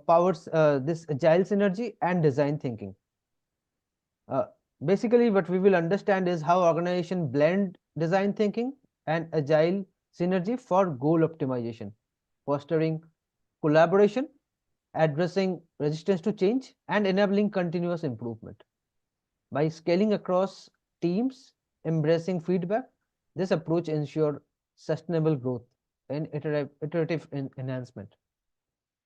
powers this agile synergy and design thinking. Uh, Basically, what we will understand is how organization blend design thinking and agile synergy for goal optimization, fostering collaboration, addressing resistance to change, and enabling continuous improvement. By scaling across teams, embracing feedback, this approach ensures sustainable growth and iterative enhancement.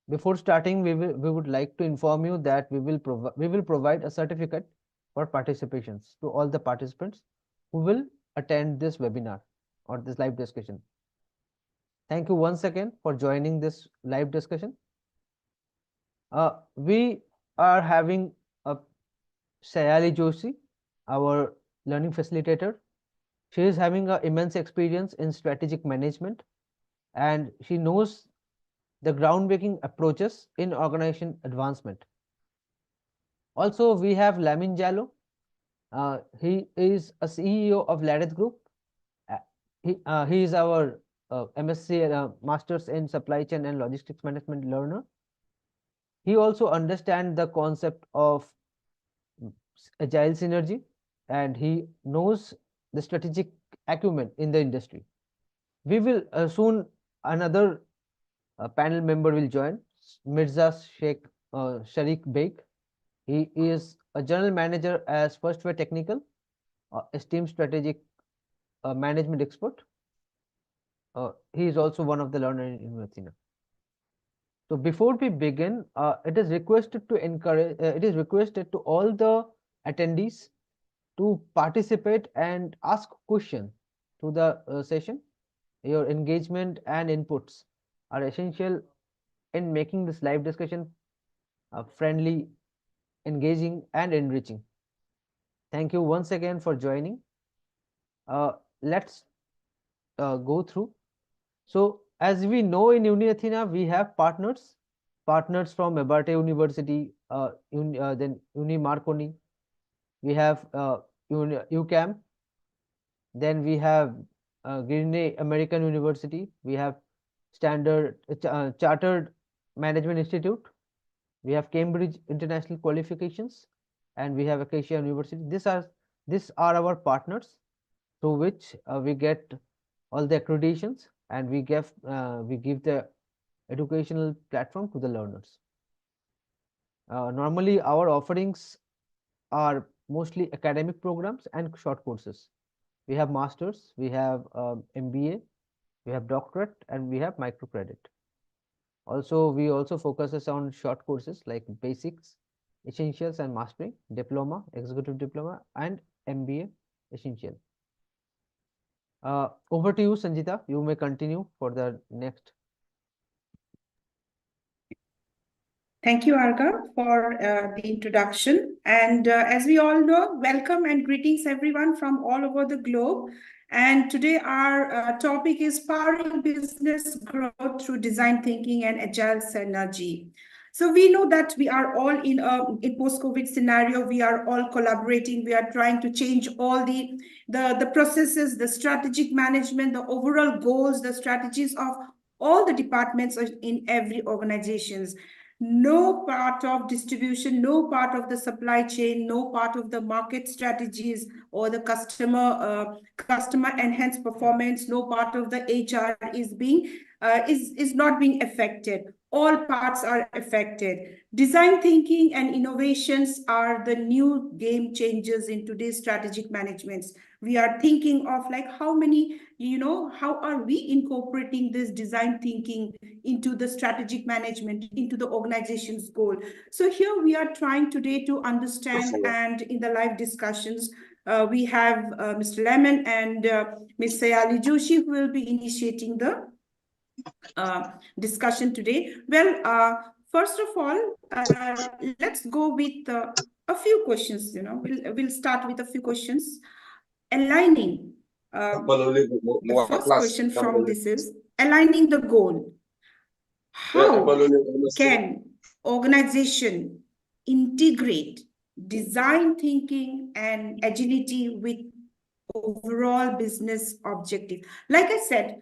Before starting, we would like to inform you that we will provide a certificate for participations to all the participants who will attend this webinar or this live discussion. Thank you once again for joining this live discussion. We are having a Sayali Joshi, our learning facilitator. She is having an immense experience in strategic management, and she knows the groundbreaking approaches in organization advancement. Also, we have Lamin Jallo. He is a CEO of Ladeth Group. Uh, he is our MSc Masters in Supply Chain and Logistics Management learner. He also understands the concept of agile synergy, and he knows the strategic acumen in the industry. We will soon another panel member will join, Mirza Sheikh Sharik Beg. He is a general manager as Firstware Technical, esteemed strategic management expert. He is also one of the learners in Athena. So before we begin, it is requested to encourage. It is requested to all the attendees to participate and ask questions to the session. Your engagement and inputs are essential in making this live discussion friendly, engaging, and enriching. Thank you once again for joining. Let's go through. So, as we know, in Uni Athena, we have partners from Abarte University, then Uni Marconi, we have UCAM, then we have Greenway American University, we have Chartered Management Institute, we have Cambridge International Qualifications, and we have Acacia University. These are our partners through which we get all the accreditations, and we give the educational platform to the learners. Normally, our offerings are mostly academic programs and short courses. We have masters, we have MBA, we have doctorate, and we have microcredit. Also, we also focuses on short courses like basics, essentials, and mastering, diploma, executive diploma, and MBA essential. Over to you, Sanjita. You may continue for the next. Thank you, Arga, for the introduction. And as we all know, welcome and greetings everyone from all over the globe. And today our topic is powering business growth through design thinking and agile synergy. So we know that we are all in a post-COVID scenario. We are all collaborating. We are trying to change all the processes, the strategic management, the overall goals, the strategies of all the departments in every organizations. No part of distribution, no part of the supply chain, no part of the market strategies or the customer enhanced performance, no part of the HR is not being affected. All parts are affected. Design thinking and innovations are the new game changers in today's strategic managements. We are thinking of like how are we incorporating this design thinking into the strategic management, into the organization's goal. So here we are trying today to understand, and in the live discussions, we have Mr. Lemon and Ms. Sayali Joshi who will be initiating the discussion today. Well, first of all, let's go with a few questions. We'll start with a few questions. Aligning. The first question from this is aligning the goal. How can organization integrate design thinking and agility with overall business objective? Like I said,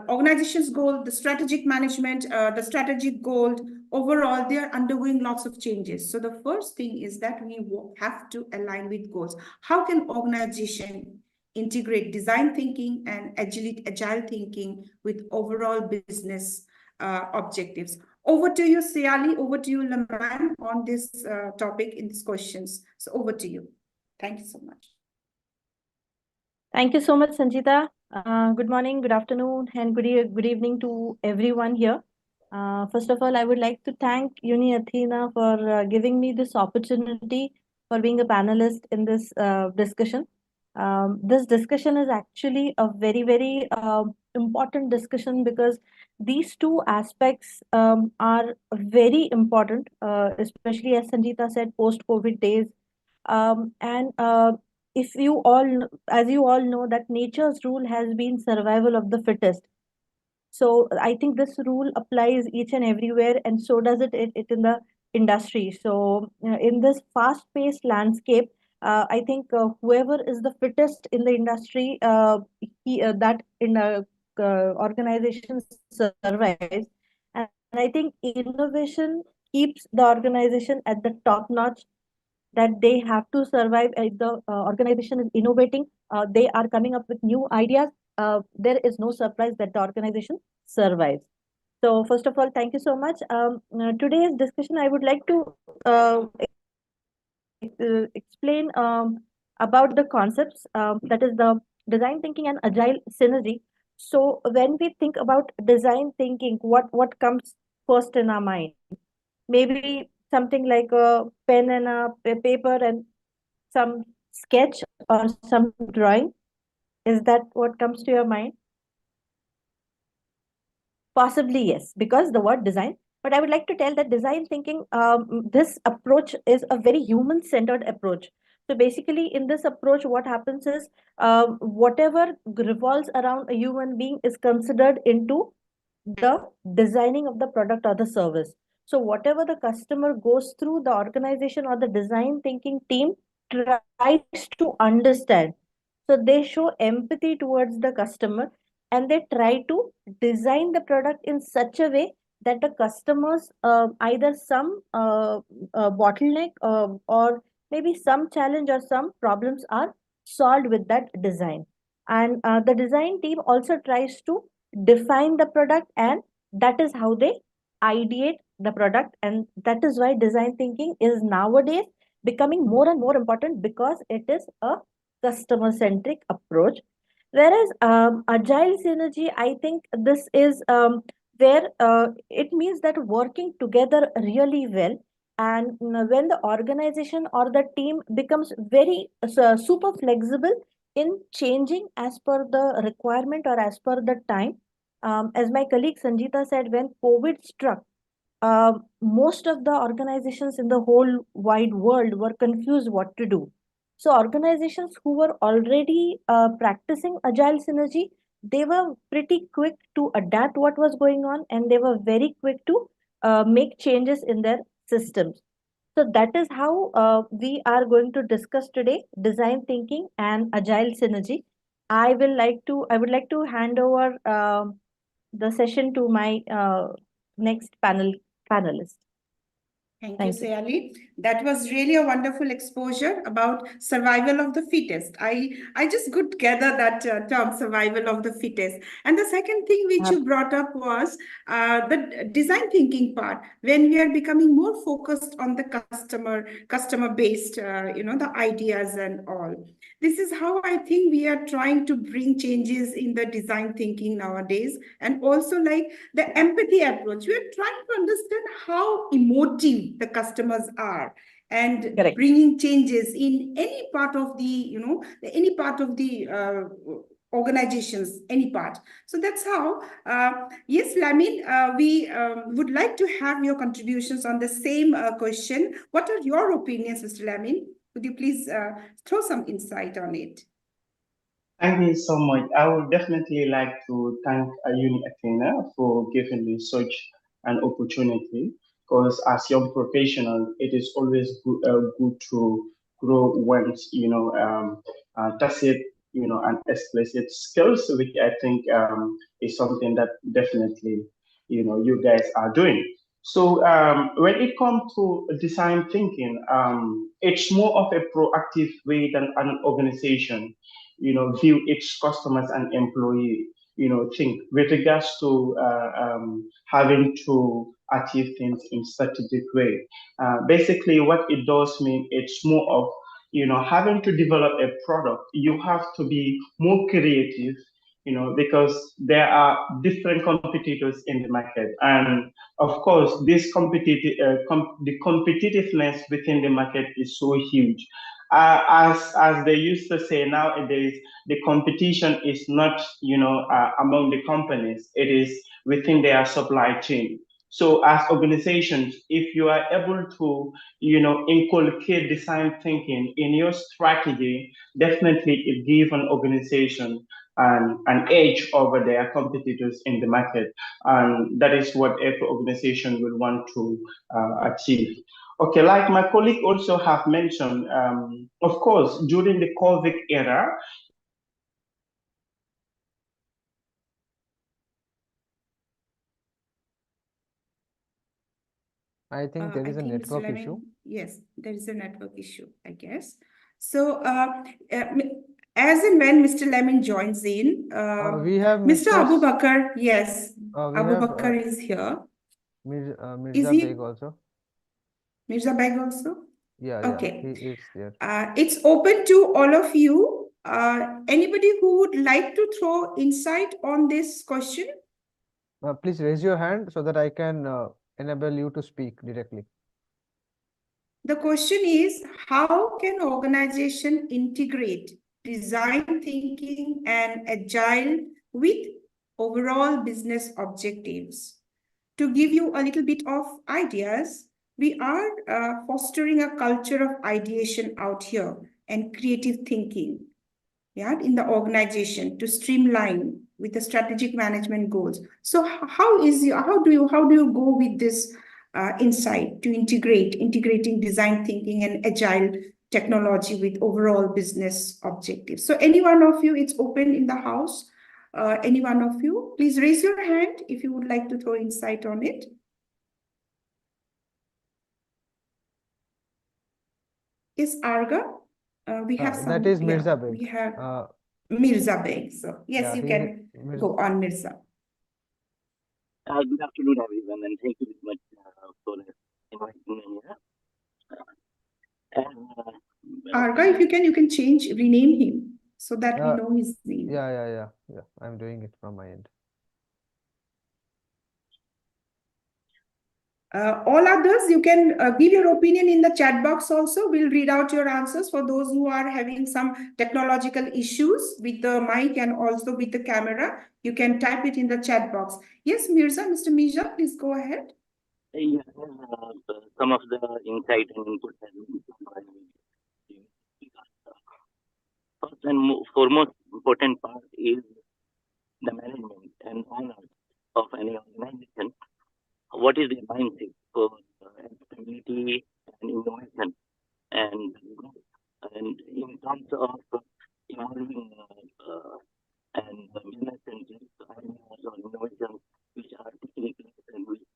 organization's goal, the strategic management, the strategic goal, overall they are undergoing lots of changes. So the first thing is that we have to align with goals. How can organization integrate design thinking and agile thinking with overall business objectives? Over to you, Siali. Over to you, Laman, on this topic in these questions. So over to you. Thank you so much. Thank you so much, Sanjita. Good morning, good afternoon, and good evening to everyone here. First of all, I would like to thank Uni Athena for giving me this opportunity for being a panelist in this discussion. This discussion is actually a very important discussion because these two aspects are very important, especially as Sanjita said, post-COVID days. And if you all, as you all know, that nature's rule has been survival of the fittest. So I think this rule applies each and everywhere, and so does it in the industry. So in this fast-paced landscape, I think whoever is the fittest in the industry, that in a organization survives. And I think innovation keeps the organization at the top notch, that they have to survive. The organization is innovating, they are coming up with new ideas. There is no surprise that the organization survives. So first of all, thank you so much. Today's discussion, I would like to explain about the concepts, that is the design thinking and agile synergy. So when we think about design thinking, what comes first in our mind? Maybe something like a pen and a paper and some sketch or some drawing. Is that what comes to your mind? Possibly yes, because the word design. But I would like to tell that design thinking, this approach is a very human-centered approach. So basically, in this approach, what happens is whatever revolves around a human being is considered into the designing of the product or the service. So whatever the customer goes through, the organization or the design thinking team tries to understand. So they show empathy towards the customer, and they try to design the product in such a way that the customers, either some bottleneck, or maybe some challenge or some problems are solved with that design. And the design team also tries to define the product, and that is how they ideate the product. And that is why design thinking is nowadays becoming more and more important, because it is a customer centric approach. Whereas agile synergy, I think this is where it means that working together really well. And when the organization or the team becomes very super flexible in changing as per the requirement or as per the time. As my colleague Sanjita said, when COVID struck, most of the organizations in the whole wide world were confused what to do. So organizations who were already practicing agile synergy, they were pretty quick to adapt what was going on, and they were very quick to make changes in their systems. So that is how we are going to discuss today design thinking and agile synergy. I would like to hand over the session to my next panelist. Thank you, Thank you. Sayali. That was really a wonderful exposure about survival of the fittest. I just could gather that term, survival of the fittest. And the second thing which you brought up was the design thinking part. When we are becoming more focused on the customer based, the ideas and all. This is how I think we are trying to bring changes in the design thinking nowadays, and also like the empathy approach. We are trying to understand how emotive the customers are, and Correct. bringing changes in any part of the any part of the organizations, any part. So that's how, yes, Lamin, we would like to have your contributions on the same question. What are your opinions, Mr. Lamin? Would you please throw some insight on it? Thank you so much. I would definitely like to thank Uni Athena for giving me such an opportunity, because as young professional, it is always good to grow one's, tacit, and explicit skills, which I think is something that definitely, you guys are doing. So when it comes to design thinking, it's more of a proactive way than an organization, view its customers and employee, think with regards to having to achieve things in strategic way. Basically, what it does mean, it's more of, having to develop a product. You have to be more creative, because there are different competitors in the market, and of course, the competitiveness within the market is so huge. As they used to say nowadays, the competition is not, among the companies; it is within their supply chain. So, as organizations, if you are able to, inculcate design thinking in your strategy, definitely it gives an organization an edge over their competitors in the market, and that is what every organization will want to achieve. Okay, like my colleague also have mentioned, of course, during the COVID era, I think there I is a think Mr. network issue. Lemon, yes, there is a network issue, I guess. So, as and when Mr. Lemon joins in, We have Mr. Mr. Abu Bakr, yes, We Abu have Bakr is here. Is Mirza Beg he also. Mirza Beg also? Yeah, he Okay. is there. It's open to all of you. Anybody who would like to throw insight on this question? Please raise your hand so that I can enable you to speak directly. The question is, how can organization integrate design thinking and agile with overall business objectives? To give you a little bit of ideas, we are fostering a culture of ideation out here and creative thinking, yeah, in the organization to streamline with the strategic management goals. So how do you go with this insight to integrating design thinking and agile technology with overall business objectives? So any one of you, it's open in the house. Any one of you, please raise your hand if you would like to throw insight on it. Yes, Arga, we have some. That is Yeah, Mirza Beg. we have Mirza Beg. So yes, Yeah, you can go on, Mirza. Good afternoon, everyone, and thank you very much for inviting me here. Arga, if you can rename him so that we know his name. Yeah. I'm doing it from my end. All others, you can give your opinion in the chat box also. We'll read out your answers for those who are having some technological issues with the mic and also with the camera. You can type it in the chat box. Yes, Mr. Mirza, please go ahead. Yes, some of the insight and input has been given by me. First and foremost important part is the management and owner of any organization. What is their mindset for adaptability and innovation and growth? And in terms of evolving and business centric ideas or innovations which are taking place and which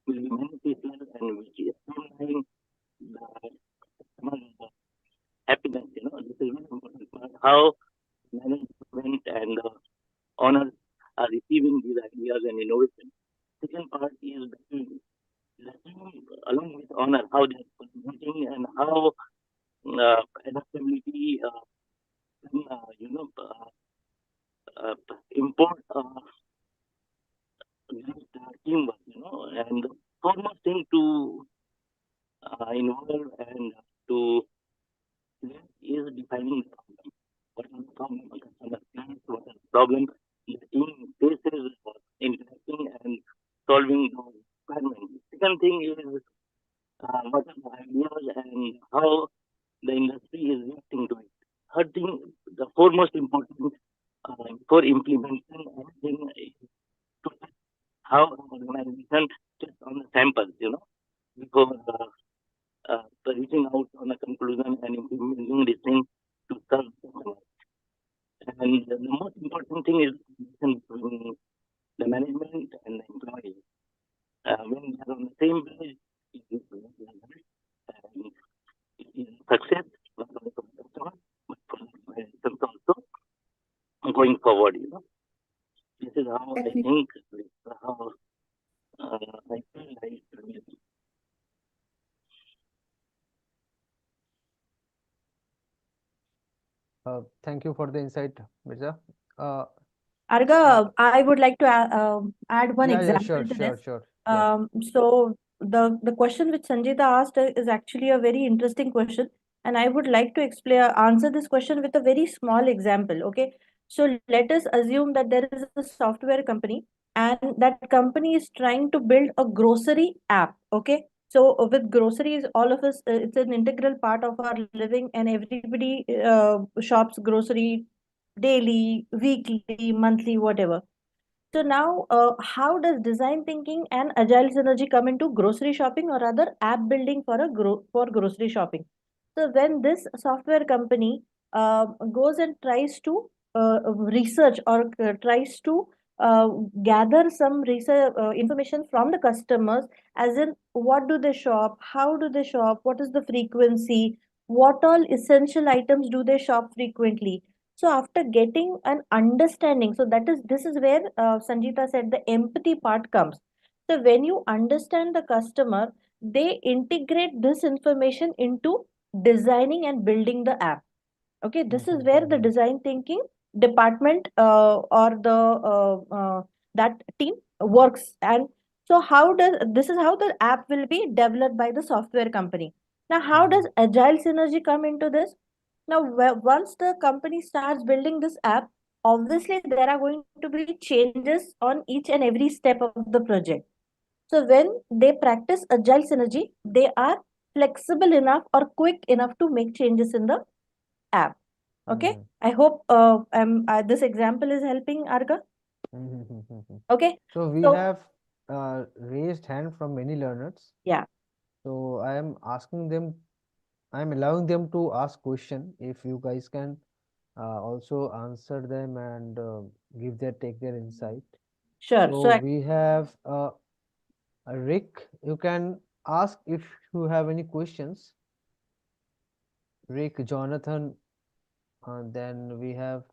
will be beneficial and which is streamlining the customer happiness. This is very important part. How management and owners are receiving these ideas and innovation. Second part is the team along with owner, how they are contributing and how adaptability import teamwork, and the foremost thing to involve and to is defining the problem. What is the problem a customer face? What is the problem the team faces interacting and solving those requirements? Second thing is what are the ideas and how the industry is reacting to it. Third thing, the foremost important for implementation, everything is to test how an organization tests on the samples, before reaching out on a conclusion and implementing this thing to serve the customer. And the most important thing is between the management and the employees. when we are on the same page, it is and it is success not only for the customer but for the organizations also going forward. This is how I Definitely. think. This is how I feel like. Thank you for the insight, Mirza. Uh, Arga, I would like to add one yeah, example sure, to sure, this. sure. Yeah. So the question which Sanjita asked is actually a very interesting question, and I would like to explain answer this question with a very small example. Okay, so let us assume that there is a software company, and that company is trying to build a grocery app. Okay, so with groceries, all of us, it's an integral part of our living, and everybody shops grocery daily, weekly, monthly, whatever. So now, how does design thinking and agile synergy come into grocery shopping, or rather app building for for grocery shopping? So when this software company goes and tries to research, or tries to uh, gather some research information from the customers, as in what do they shop, how do they shop, what is the frequency, what all essential items do they shop frequently. So after getting an understanding, so that is this is where Sanjita said the empathy part comes. So when you understand the customer, they integrate this information into designing and building the app. Okay, this is where the Mhm. design thinking department or the that team works. And so how does this is how the app will be developed by the software company. Now how does Mhm. agile synergy come into this? Now, once the company starts building this app, obviously there are going to be changes on each and every step of the project. So when they practice agile synergy, they are flexible enough or quick enough to make changes in the app. Okay, Mhm. I hope this example is helping, Arga. Mhm. Okay, So we so have raised hand from many learners. yeah, So I am asking them, I am allowing them to ask question. If you guys can also answer them and give their insight. sure. So So we have Rick. You can ask if you have any questions. Rick, Jonathan, then we have.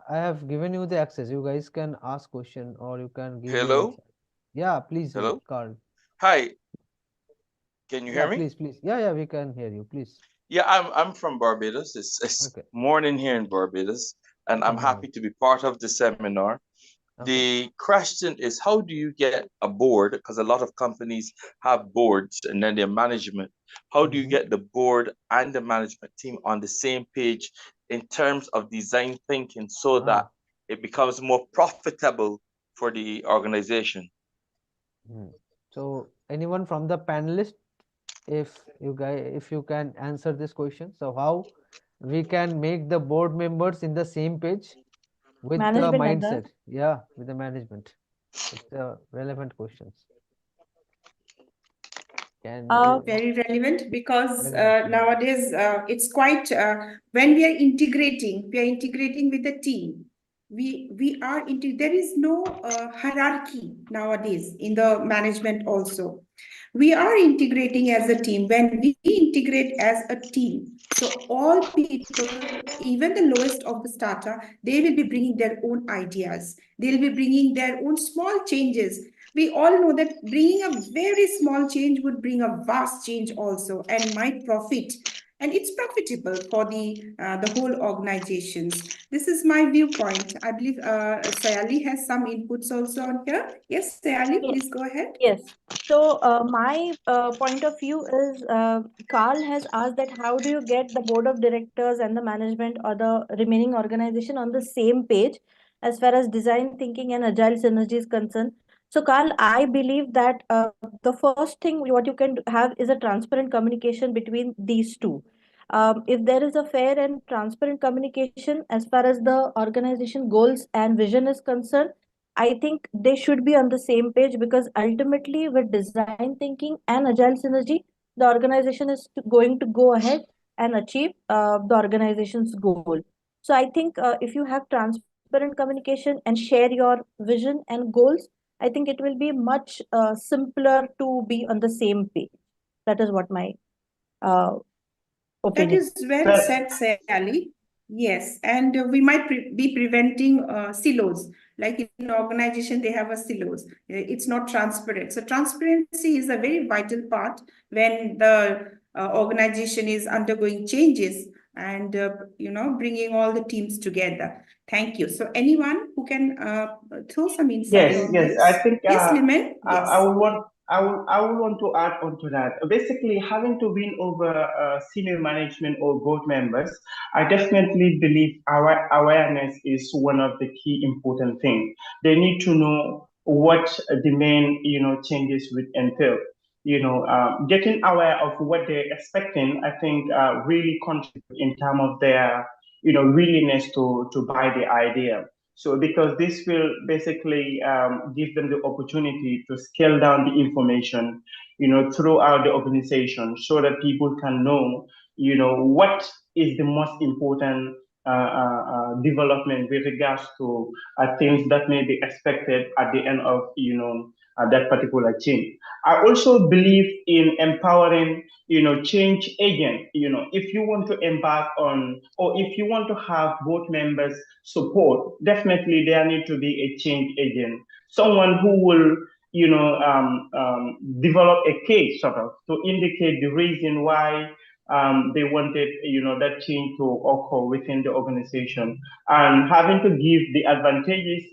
I have given you the access. You guys can ask question or you can give your Hello? insight. Yeah, please, Hello? Carl. Hi, can you Yeah, hear me? please. Yeah, we can hear you. Please. Yeah, I'm from Barbados. It's Okay. morning here in Barbados, and I'm Mhm. happy to be part of the seminar. Okay. The question is, how do you get a board? Because a lot of companies have boards and then their management. How do you Mm-hmm. get the board and the management team on the same page in terms of design thinking so that Ah. it becomes more profitable for the organization? Hmm. So anyone from the panelist, if you can answer this question, so how we can make the board members in the same page with the management and the mindset? Yeah, with the management. It's a relevant questions. Can uh, you Very relevant because relevant? nowadays it's quite when we are integrating with the team. We are into there is no hierarchy nowadays in the management also. We are integrating as a team. When we integrate as a team, so all people, even the lowest of the starter, they will be bringing their own ideas. They'll be bringing their own small changes. We all know that bringing a very small change would bring a vast change also and might profit, and it's profitable for the whole organizations. This is my viewpoint. I believe Sayali has some inputs also on here. Yes, Sayali, please go ahead. yes. So my point of view is Carl has asked that how do you get the board of directors and the management or the remaining organization on the same page as far as design thinking and agile synergy is concerned. So Carl, I believe that the first thing what you can have is a transparent communication between these two. If there is a fair and transparent communication as far as the organization goals and vision is concerned, I think they should be on the same page, because ultimately, with design thinking and agile synergy, the organization is going to go ahead and achieve the organization's goal. So I think if you have transparent communication and share your vision and goals, I think it will be much simpler to be on the same page. That is what my uh, That opinion. is well said, Sally. Yes, and we might be preventing silos. Like in organization, they have a silos. It's not transparent. So transparency is a very vital part when the organization is undergoing changes and bringing all the teams together. Thank you. So anyone who can throw some insight Yes, on yes. I this? think Yes, Liman. I Yes. would want I would want to add on to that. Basically, having to win over senior management or board members, I definitely believe our awareness is one of the key important things. They need to know what the main changes would entail. Getting aware of what they're expecting, I think, really contribute in terms of their willingness to buy the idea. So because this will basically give them the opportunity to scale down the information, throughout the organization, so that people can know, what is the most important development with regards to things that may be expected at the end of, that particular change. I also believe in empowering, change agent. If you want to embark on, or if you want to have board members support, definitely there need to be a change agent, someone who will, develop a case sort of to indicate the reason why they wanted, that change to occur within the organization, and having to give the advantages,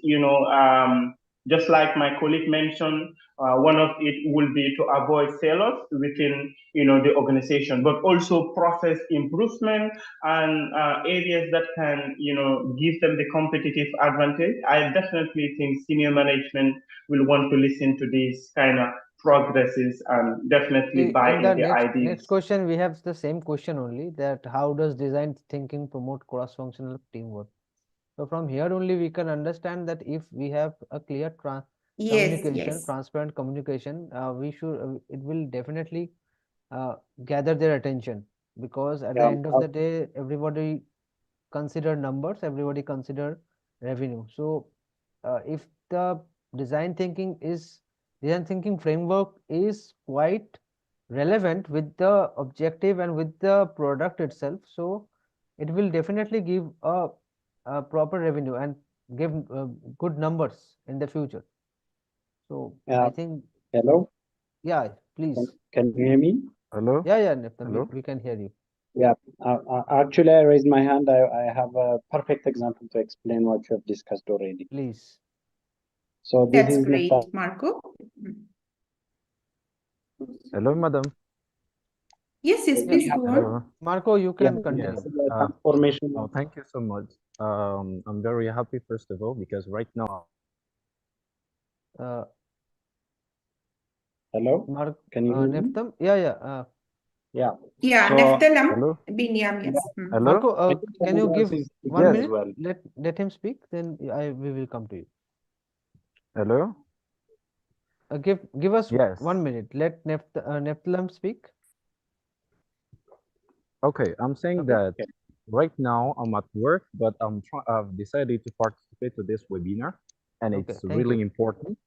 just like my colleague mentioned, one of it will be to avoid failures within, the organization, but also process improvement and areas that can, give them the competitive advantage. I definitely think senior management will want to listen to these kind of progresses and definitely buy In in the the next ideas. question, we have the same question only, that how does design thinking promote cross-functional teamwork? So from here only we can understand that if we have a clear Yes, communication, yes. transparent communication, we should it will definitely gather their attention, because at the Yeah, end of the day, everybody consider numbers, everybody consider revenue. So if the design thinking is design thinking framework is quite relevant with the objective and with the product itself, so it will definitely give a proper revenue and give good numbers in the future. So I think, hello. yeah, please. Can you hear me? Hello? Yeah, Niftan, Hello? we can hear you. Yeah. Actually, I raised my hand. I have a perfect example to explain what you have discussed already. Please. So this That's is the great, Marco. Hello, madam. Yes, yes, Yeah, please go on. Hello. Marco, you yeah, can Yes. continue. transformation. Oh, thank you so much. I'm very happy, first of all, because right now, Uh, Hello. Mark, Can you hear me? Niftam, yeah, Yeah. Yeah, So Neftalam, hello? Binyam, yes. Hello? Marco, I think can you someone else give is speaking 1 as Yes. minute? well. Let him speak, then we will come to you. Hello? Give us Yes. 1 minute. Let Neftalam speak. Okay, I'm saying Okay. that right now I'm at work, but I've decided to participate to this webinar, and Okay, it's thank really you. important.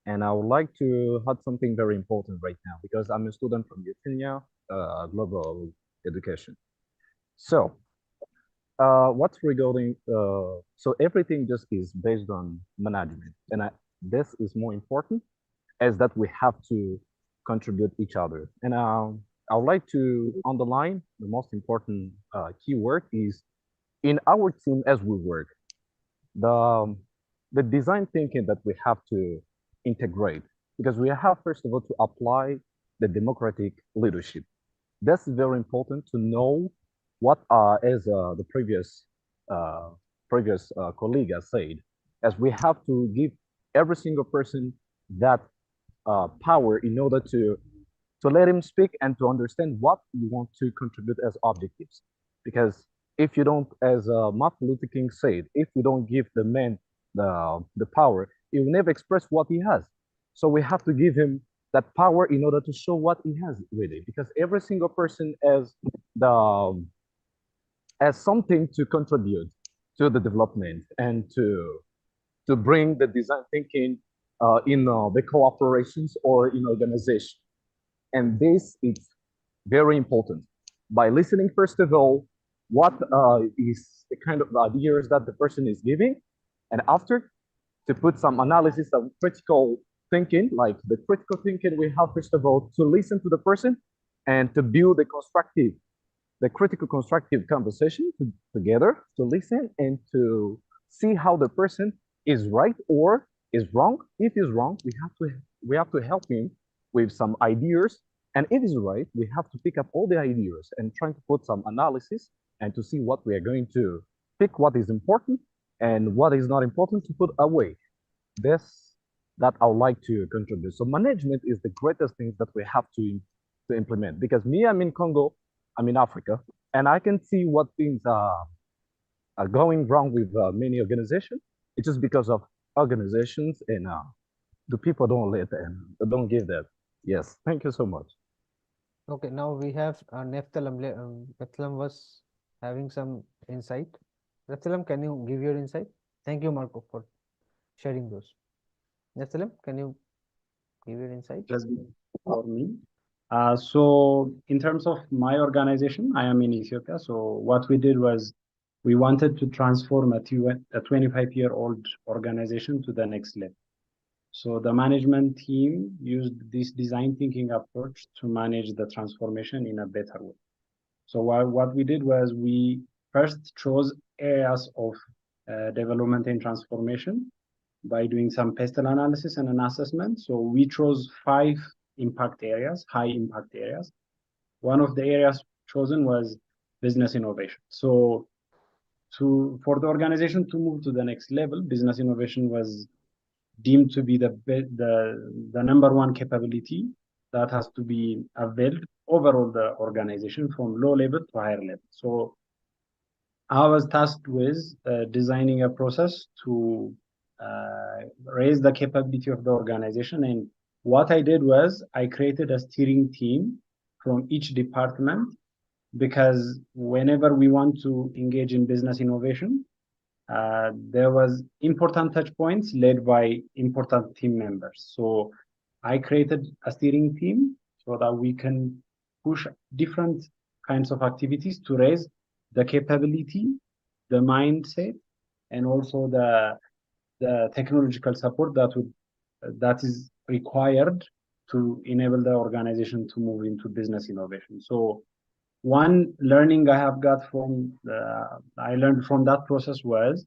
And I would like to add something very important right now because I'm a student from Lithuania, global education. So, what's regarding, so everything just is based on management, and this is more important as that we have to contribute each other. And I would like to underline the most important keyword is in our team as we work, the the design thinking that we have to integrate, because we have first of all to apply the democratic leadership. That's very important to know what as the uh, previous colleague has said, as we have to give every single person that power in order to let him speak and to understand what you want to contribute as objectives. Because if you don't, as Martin Luther King said, if you don't give the man the power, he will never express what he has. So we have to give him that power in order to show what he has really. Because every single person has something to contribute to the development and to bring the design thinking in the cooperations or in organization. And this is very important. By listening, first of all, what is the kind of ideas that the person is giving, and after, to put some analysis of critical thinking, like the critical thinking we have, first of all, to listen to the person and to build the critical constructive conversation together, to listen and to see how the person is right or is wrong. If he's wrong, we have to help him with some ideas. And if he's right, we have to pick up all the ideas and try to put some analysis and to see what we are going to pick, what is important and what is not important to put away. This that I would like to contribute. So management is the greatest thing that we have to implement, because me, I'm in Congo, I'm in Africa, and I can see what things are going wrong with many organizations. It's just because of organizations and the people don't let them, don't give that. Yes, thank you so much. Okay, now we have Neftalam. Neftalam was having some insight. Neftalam, can you give your insight? Thank you, Marco, for sharing those. Neftalam, can you give your insight? Just for me. So in terms of my organization, I am in Ethiopia. So what we did was we wanted to transform a 25-year-old organization to the next level. So the management team used this design thinking approach to manage the transformation in a better way. So what we did was we first chose areas of development and transformation by doing some pestle analysis and an assessment. So we chose 5 impact areas, high impact areas. One of the areas chosen was business innovation. So for the organization to move to the next level, business innovation was deemed to be the number one capability that has to be availed overall the organization from low level to higher level. So I was tasked with designing a process to raise the capability of the organization. And what I did was I created a steering team from each department, because whenever we want to engage in business innovation, there was important touch points led by important team members. So I created a steering team so that we can push different kinds of activities to raise the capability, the mindset, and also the technological support that is required to enable the organization to move into business innovation. So one learning I learned from that process was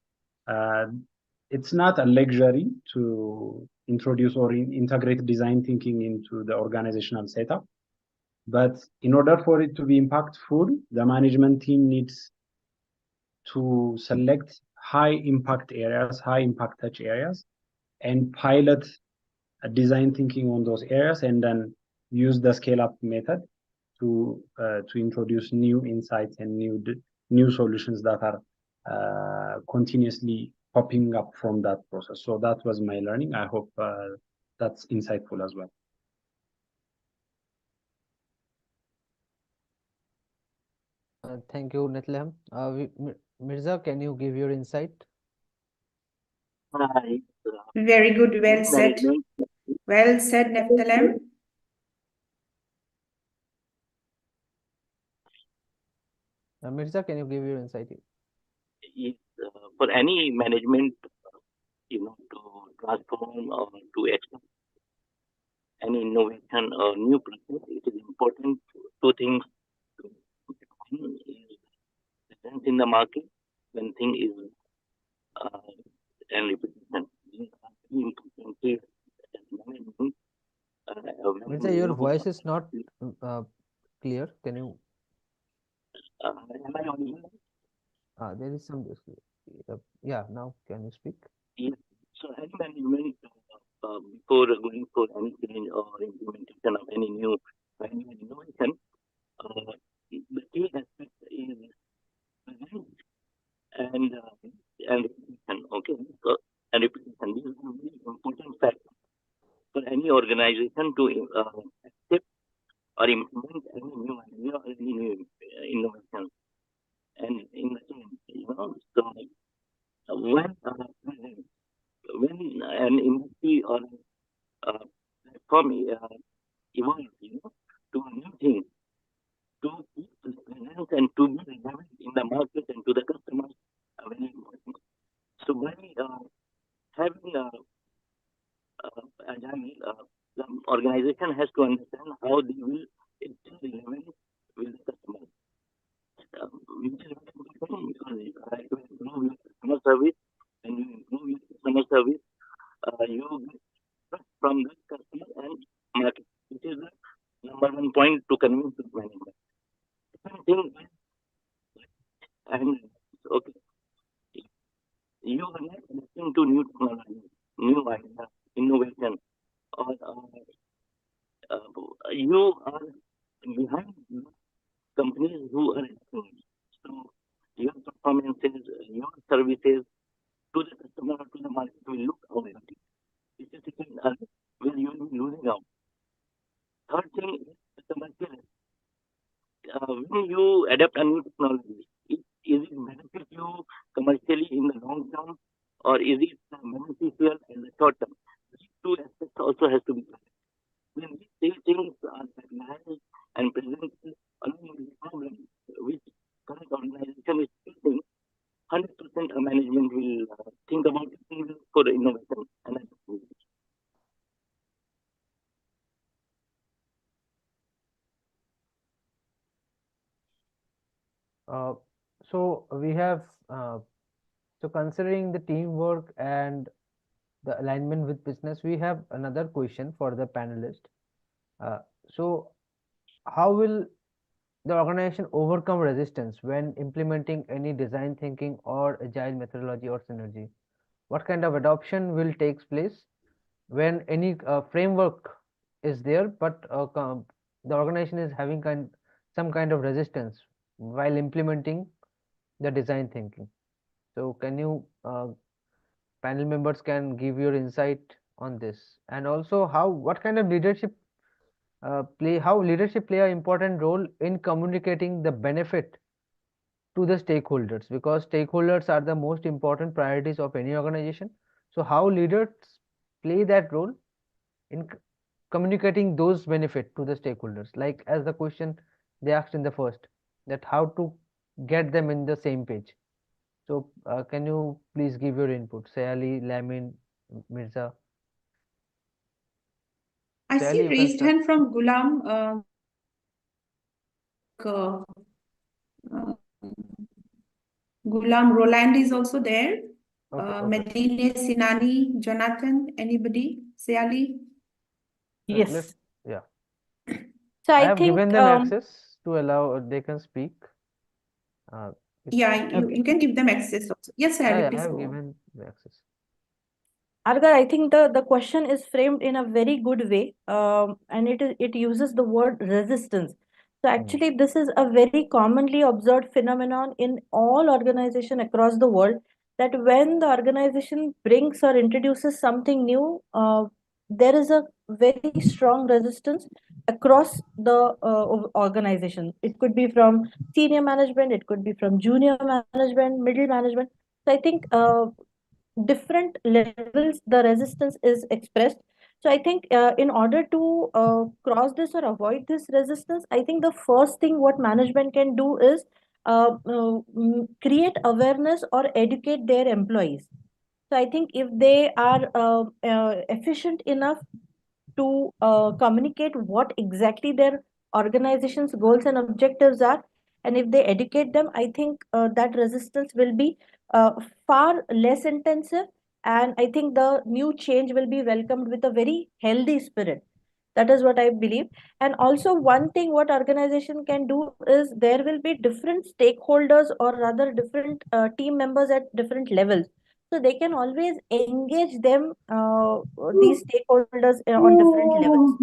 it's not a luxury to introduce or integrate design thinking into the organizational setup. But in order for it to be impactful, the management team needs to select high impact areas, high impact touch areas, and pilot a design thinking on those areas, and then use the scale up method to introduce new insights and new solutions that are continuously popping up from that process. So that was my learning. I hope that's insightful as well. Thank you, Neftalam. Mirza, can you give your insight? Very good. Well said. Well said, Neftalam. Mirza, can you give your insight? Is for any management, to transform or to expand any innovation or new process, it is important two things. One is presence in the market when thing is and repetition. These are very important things as management. Mirza, your voice is not clear. Can you? Am I audible? There is some. Yeah, now can you speak? Yes. So any management before going for any change or implementation of any new innovation, the key aspect is presence and repetition. Okay, so and repetition. These are very important factors for any organization to accept or implement any new idea or any new innovation. And in the change, so when an industry or and to be relevant in the market and to the customers are very important. So by having agile, the organization has to understand how they will stay relevant with the customers. Which is very important because you have to improve your customer service. When you improve your customer service, you get trust from the customer and market, which is the number one point to convince the management. Second thing is, and okay, you are not listening to new technology, new idea, innovation, or you are behind companies who are doing it. So your performances, your services to the customer or to the market will look outdated. This is second where you will be losing out. Third thing is customer care. When you adapt a new technology, is it benefit you commercially in the long term, or is it beneficial in the short term? These two aspects also has to be present. When these things are recognized and presented along with the problem which current organization is facing, 100% management will think about it for the innovation and adaptation. So we have so considering the teamwork and the alignment with business, we have another question for the panelist. So how will the organization overcome resistance when implementing any design thinking or agile methodology or synergy? What kind of adoption will take place when any framework is there, but the organization is having some kind of resistance while implementing the design thinking? So can you panel members can give your insight on this, and also what kind of leadership how leadership play an important role in communicating the benefit to the stakeholders, because stakeholders are the most important priorities of any organization. So how leaders play that role in communicating those benefit to the stakeholders, like as the question they asked in the first, that how to get them in the same page. So can you please give your input, Sayali, Lamin, Mirza? I Sayali, see you can raised start. hand from Gulam. Uh, Gulam Roland is also there. Okay. Medine, Sinani, Jonathan, anybody? Sayali? Yes. Yeah. So I I have think given them access to allow they can speak. Yeah, you can give them access also. Yes, Sayali, Yeah, I please have go on. given the access. Argar, I think the question is framed in a very good way, and it uses the word resistance. So actually, this is a very commonly observed phenomenon in all organization across the world, that when the organization brings or introduces something new, there is a very strong resistance across the organization. It could be from senior management, it could be from junior management, middle management. So I think different levels the resistance is expressed. So I think in order to cross this or avoid this resistance, I think the first thing what management can do is create awareness or educate their employees. So I think if they are efficient enough to communicate what exactly their organization's goals and objectives are, and if they educate them, I think that resistance will be far less intensive, and I think the new change will be welcomed with a very healthy spirit. That is what I believe. And also one thing what organization can do is there will be different stakeholders, or rather different team members at different levels. So they can always engage them, these stakeholders on different levels,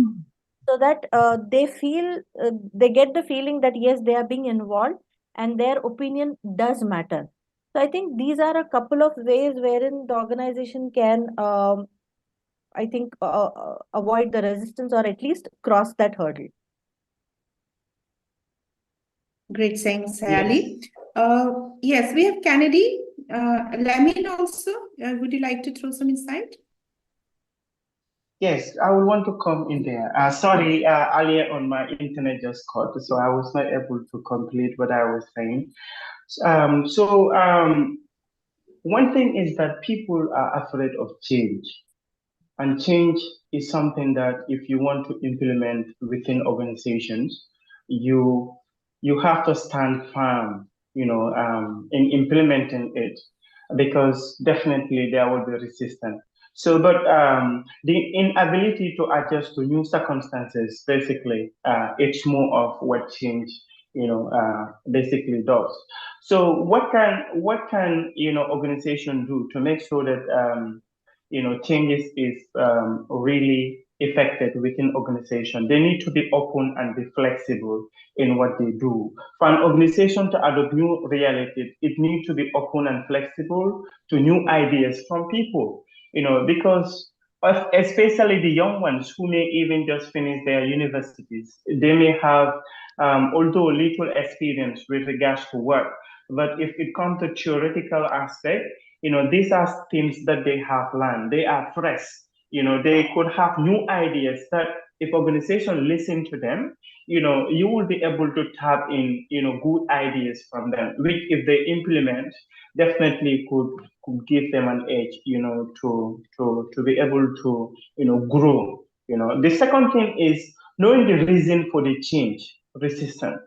so that they get the feeling that yes, they are being involved and their opinion does matter. So I think these are a couple of ways wherein the organization can, I think, avoid the resistance or at least cross that hurdle. Great saying, Sayali. Yes, we have Kennedy. Lamin also. Would you like to throw some insight? Yes, I would want to come in there. Sorry, earlier on my internet just cut, so I was not able to complete what I was saying. One thing is that people are afraid of change. And change is something that if you want to implement within organizations, you you have to stand firm, in implementing it, because definitely there will be resistance. So, but the inability to adjust to new circumstances, basically, it's more of what change, basically does. So, what can organization do to make sure that changes is really effective within organization? They need to be open and be flexible in what they do. For an organization to adopt new realities, it needs to be open and flexible to new ideas from people, because especially the young ones who may even just finish their universities, they may have, although little experience with regards to work, but if it comes to theoretical aspect, these are things that they have learned. They are fresh. They could have new ideas that if organization listen to them, you will be able to tap in, good ideas from them, which if they implement, definitely could give them an edge, to be able to, grow. The second thing is knowing the reason for the change, resistance.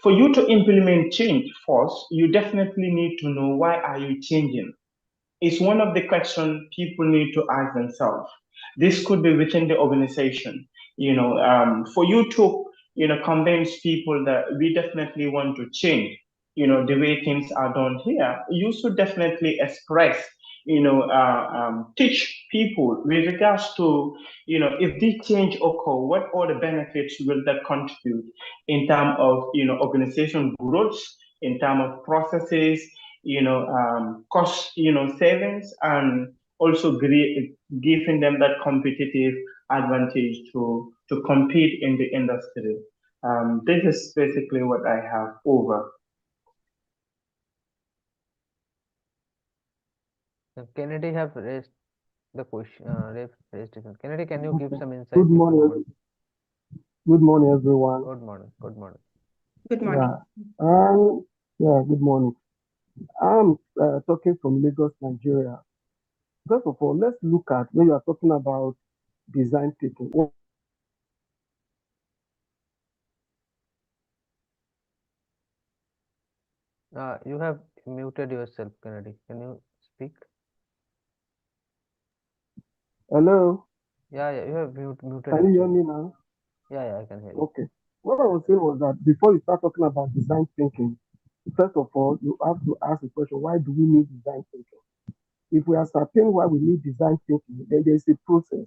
For you to implement change first, you definitely need to know why are you changing. It's one of the questions people need to ask themselves. This could be within the organization. For you to, convince people that we definitely want to change, the way things are done here, you should definitely express, teach people with regards to, if this change occur, what are the benefits will that contribute in terms of, organization growth, in terms of processes, cost, savings, and also giving them that competitive advantage to compete in the industry. This is basically what I have over. Kennedy have raised the question. Raised it. Kennedy, can you give some insight? Good morning. Good morning, everyone. Good morning. Good morning. Good morning. Good morning. I'm talking from Lagos, Nigeria. First of all, let's look at when you are talking about design thinking. You have muted yourself, Kennedy. Can you speak? Hello? Yeah, you have muted. Can you hear me now? Yeah, I can hear you. Okay. What I was saying was that before you start talking about design thinking, first of all, you have to ask the question, why do we need design thinking? If we ascertain why we need design thinking, then there's a process.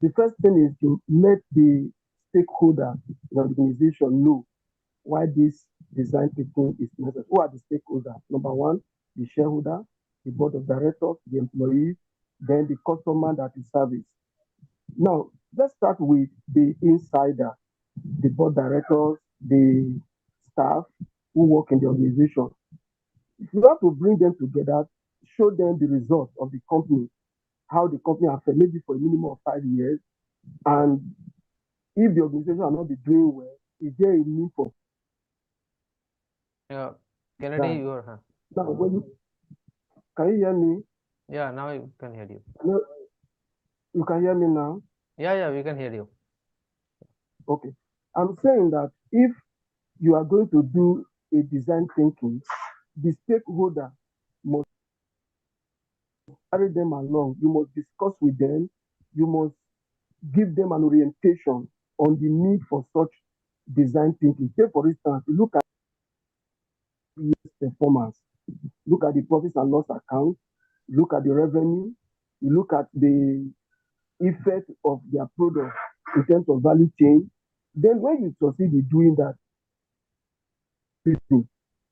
The first thing is to let the stakeholder in the organization know why this design thinking is necessary. Who are the stakeholders? Number one, the shareholder, the board of directors, the employees, then the customer that is service. Now, let's start with the insider, the board directors, the staff who work in the organization. You have to bring them together, show them the results of the company, how the company has fared, maybe for a minimum of 5 years. And if the organization are not be doing well, is there a need for Yeah, Kennedy, you are. Now, can you hear me? Yeah, now I can hear you. You can hear me now? Yeah, we can hear you. Okay. I'm saying that if you are going to do a design thinking, the stakeholder must carry them along. You must discuss with them. You must give them an orientation on the need for such design thinking. Say, for instance, look at performance, look at the profits and loss account, look at the revenue, you look at the effect of their product in terms of value chain. Then when you succeed in doing that,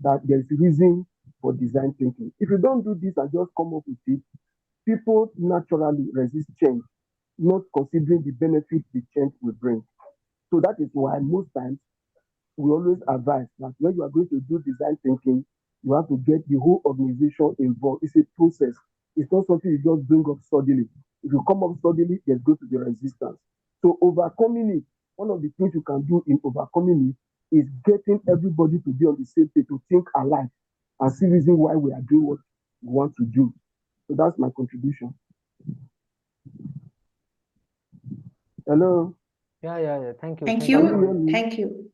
that there's reason for design thinking. If you don't do this and just come up with it, people naturally resist change, not considering the benefit the change will bring. So that is why most times we always advise that when you are going to do design thinking, you have to get the whole organization involved. It's a process. It's not something you just bring up suddenly. If you come up suddenly, there's going to be resistance. So overcoming it, one of the things you can do in overcoming it is getting everybody to be on the same page, to think alike, and see reason why we are doing what we want to do. So that's my contribution. Hello. Yeah. Thank you. Thank Thank you you. for Thank you.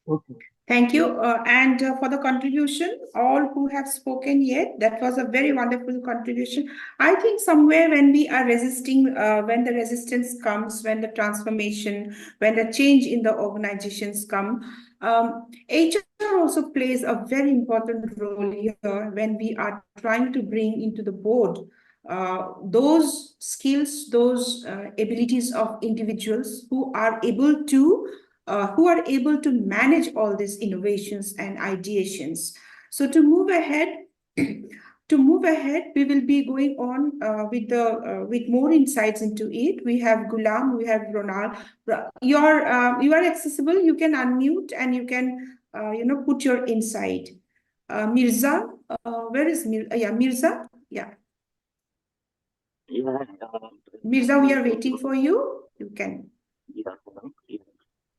Okay. Thank you. And for the contribution, all who have spoken yet, that was a very wonderful contribution. I think somewhere when we are resisting, when the resistance comes, when the transformation, when the change in the organizations come, HR also plays a very important role here when we are trying to bring into the board those skills, those abilities of individuals who are able to manage all these innovations and ideations. So to move ahead, we will be going on with more insights into it. We have Gulam, we have Ronald. You are accessible. You can unmute and you can put your insight. Mirza, where is Mirza? Yeah, Mirza. Yeah, Yeah, Mirza, we are waiting for you. You can. yeah, yeah.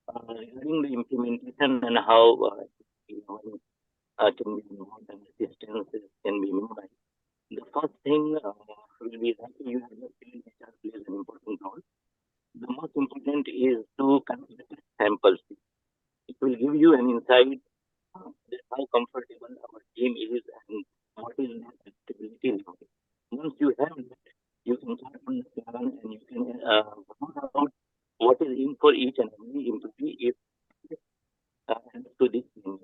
Regarding the implementation and how can be involved and assistance can be minimized. The first thing will be that you have the field HR plays an important role. The most important is to consider samples. It will give you an insight that how comfortable our team is and what is their adaptability level. Once you have that, you can start on the plan and you can work out what is in for each and every employee if to this thing.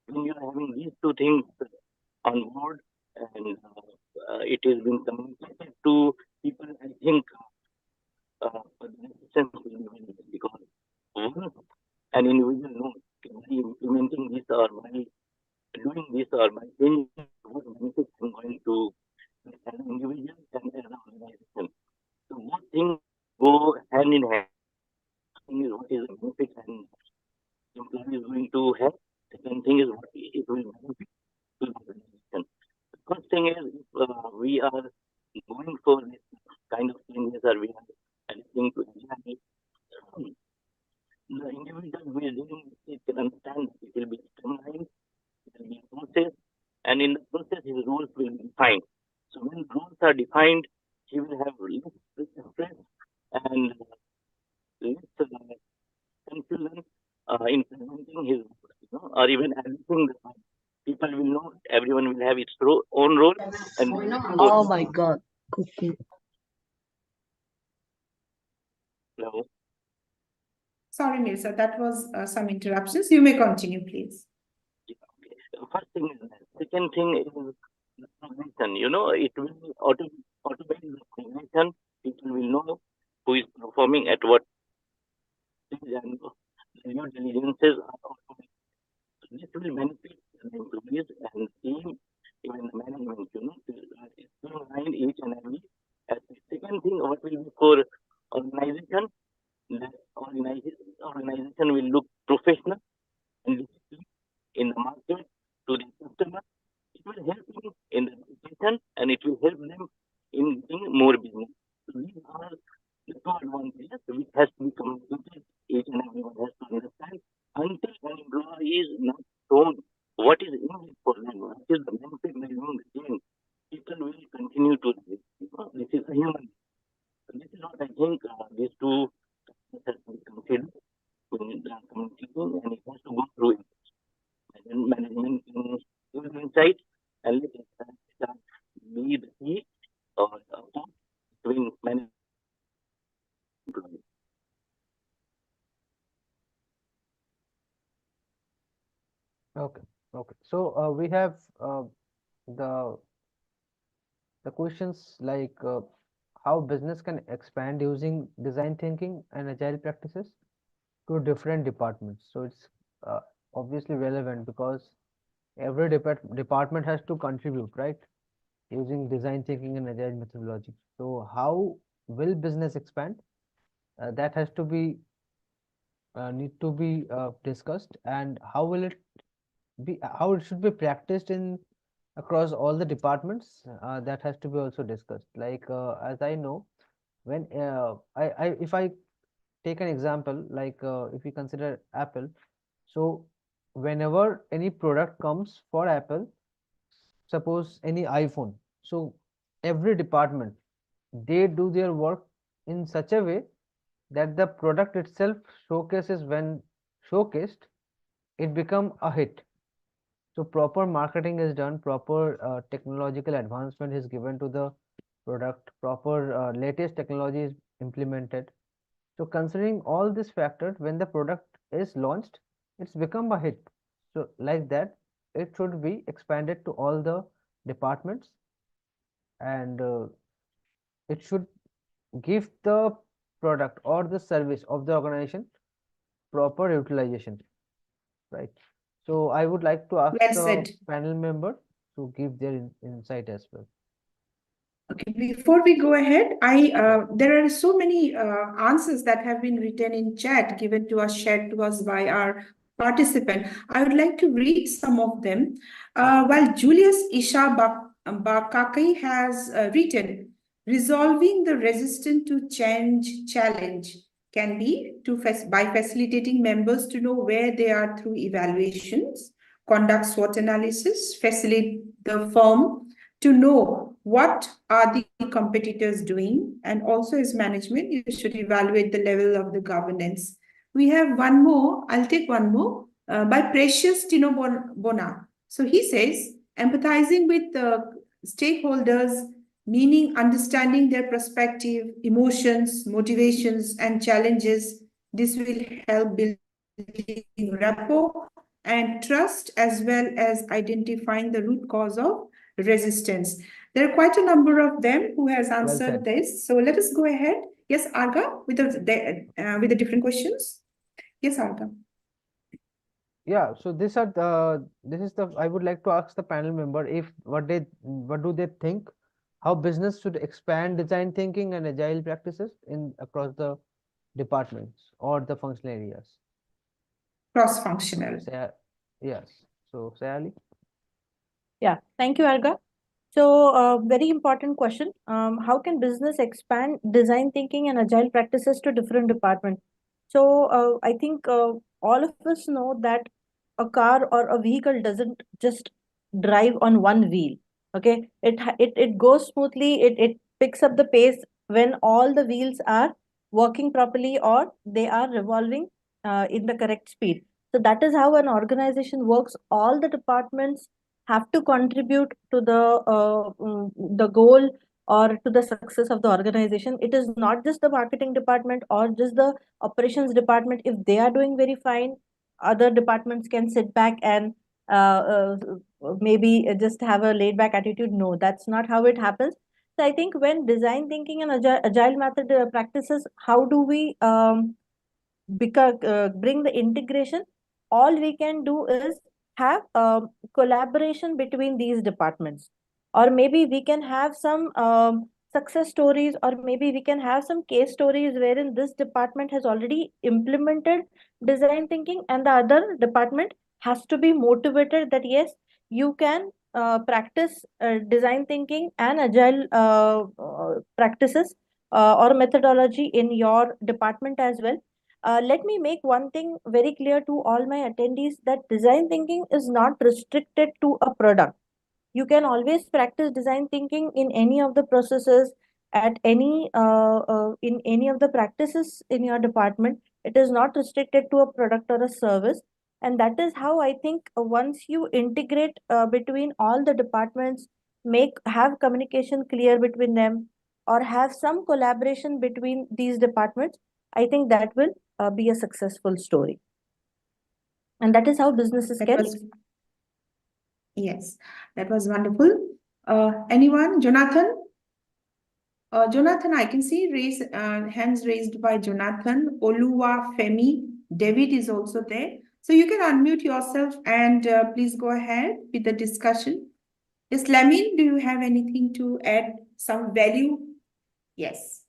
When you are having these two things on board and it has been communicated to people, I think the resistance will be very less because once an individual knows by implementing this or by doing this or by changing what benefits I'm going to as an individual and as an organization. So both things go hand in hand. Thing is what is the benefit and employee is going to have. Second thing is what it will benefit to the organization. The first thing is if we are going for this kind of changes or we are adapting to agile, the individual who is doing it can understand that it will be streamlined, it will be a process, and in the process his roles will be defined. So when roles are defined, he will have less stress and less confusion in presenting his or even adapting the time. People will know everyone will have its own role and Oh my God. Cookie. no. Sorry, Mirza, that was some interruptions. You may continue, please. First thing is that. Second thing is the progression. It will automate the progression. People will know who is performing at what stage and the new diligences are automated. So this will benefit the employees and the team, even the management, to streamline each and every aspect. Second thing, what will be for organization? The organization will look professional and disciplined in the market to the customer. It will help them in the education and it will help them in getting more business. So these are the two advantages which has to be communicated. Each and everyone has to understand until an employee is not shown what is in it for them, what is the benefit they will gain. People will continue to do this. This is a human. So this is what I think these two has to be considered in the communication and it has to go through it. Management insight and let it start be the key or between management and employees. Okay. So we have the the questions like how business can expand using design thinking and agile practices to different departments. So it's uh, obviously relevant because every department has to contribute, right? Using design thinking and agile methodology. So how will business expand? That has to be need to be discussed, and how will it be? How it should be practiced in across all the departments? That has to be also discussed. Like as I know, When if I take an example, like if we consider Apple, so whenever any product comes for Apple, suppose any iPhone, so every department, they do their work in such a way that the product itself showcases, when showcased, it become a hit. So proper marketing is done, proper technological advancement is given to the product, proper latest technology is implemented. So considering all these factors, when the product is launched, it's become a hit. So like that, it should be expanded to all the departments, and it should give the product or the service of the organization proper utilization, right? So I would like to ask Well the said. panel member to give their insight as well. Okay, before we go ahead, Yeah. there are so many answers that have been written in chat, given to us, shared to us by our participant. I would like to read some of them. While Julius Isha Bakaki has written, resolving the resistance to change challenge can be by facilitating members to know where they are through evaluations, conduct SWOT analysis, facilitate the firm to know what are the competitors doing, and also as management you should evaluate the level of the governance. We have one more, I'll take one more, by Precious Tino Bona. So he says, empathizing with the stakeholders, meaning understanding their perspective, emotions, motivations, and challenges. This will help building rapport and trust, as well as identifying the root cause of resistance. There are quite a number of them who has Well answered said. this. So let us go ahead. Yes, Arga, with the different questions. Yes, Arga. Yeah, so these are the, this is the, I would like to ask the panel member if what do they think, how business should expand design thinking and agile practices in across the departments or the functional areas. So Cross-functional. yes. So Sayali. Yeah, thank you, Arga. So, very important question. How can business expand design thinking and agile practices to different departments? So, I think all of us know that a car or a vehicle doesn't just drive on one wheel. Okay, it goes smoothly. It picks up the pace when all the wheels are working properly or they are revolving in the correct speed. So that is how an organization works. All the departments have to contribute to the goal or to the success of the organization. It is not just the marketing department or just the operations department. If they are doing very fine, other departments can sit back and maybe just have a laid back attitude. No, that's not how it happens. So I think when design thinking and agile method practices, how do we because bring the integration? All we can do is have collaboration between these departments, or maybe we can have some success stories, or maybe we can have some case stories wherein this department has already implemented design thinking and the other department has to be motivated that yes, you can practice design thinking and agile practices or methodology in your department as well. Let me make one thing very clear to all my attendees, that design thinking is not restricted to a product. You can always practice design thinking in any of the processes, at any in any of the practices in your department. It is not restricted to a product or a service, and that is how I think once you integrate between all the departments, make have communication clear between them, or have some collaboration between these departments, I think that will be a successful story. And that is how businesses That can. was, yes, that was wonderful. Anyone? Jonathan? Jonathan, I can see hands raised by Jonathan. Oluwa Femi. David is also there. So you can unmute yourself and please go ahead with the discussion. Yes, Lamin, do you have anything to add, some value? Yes.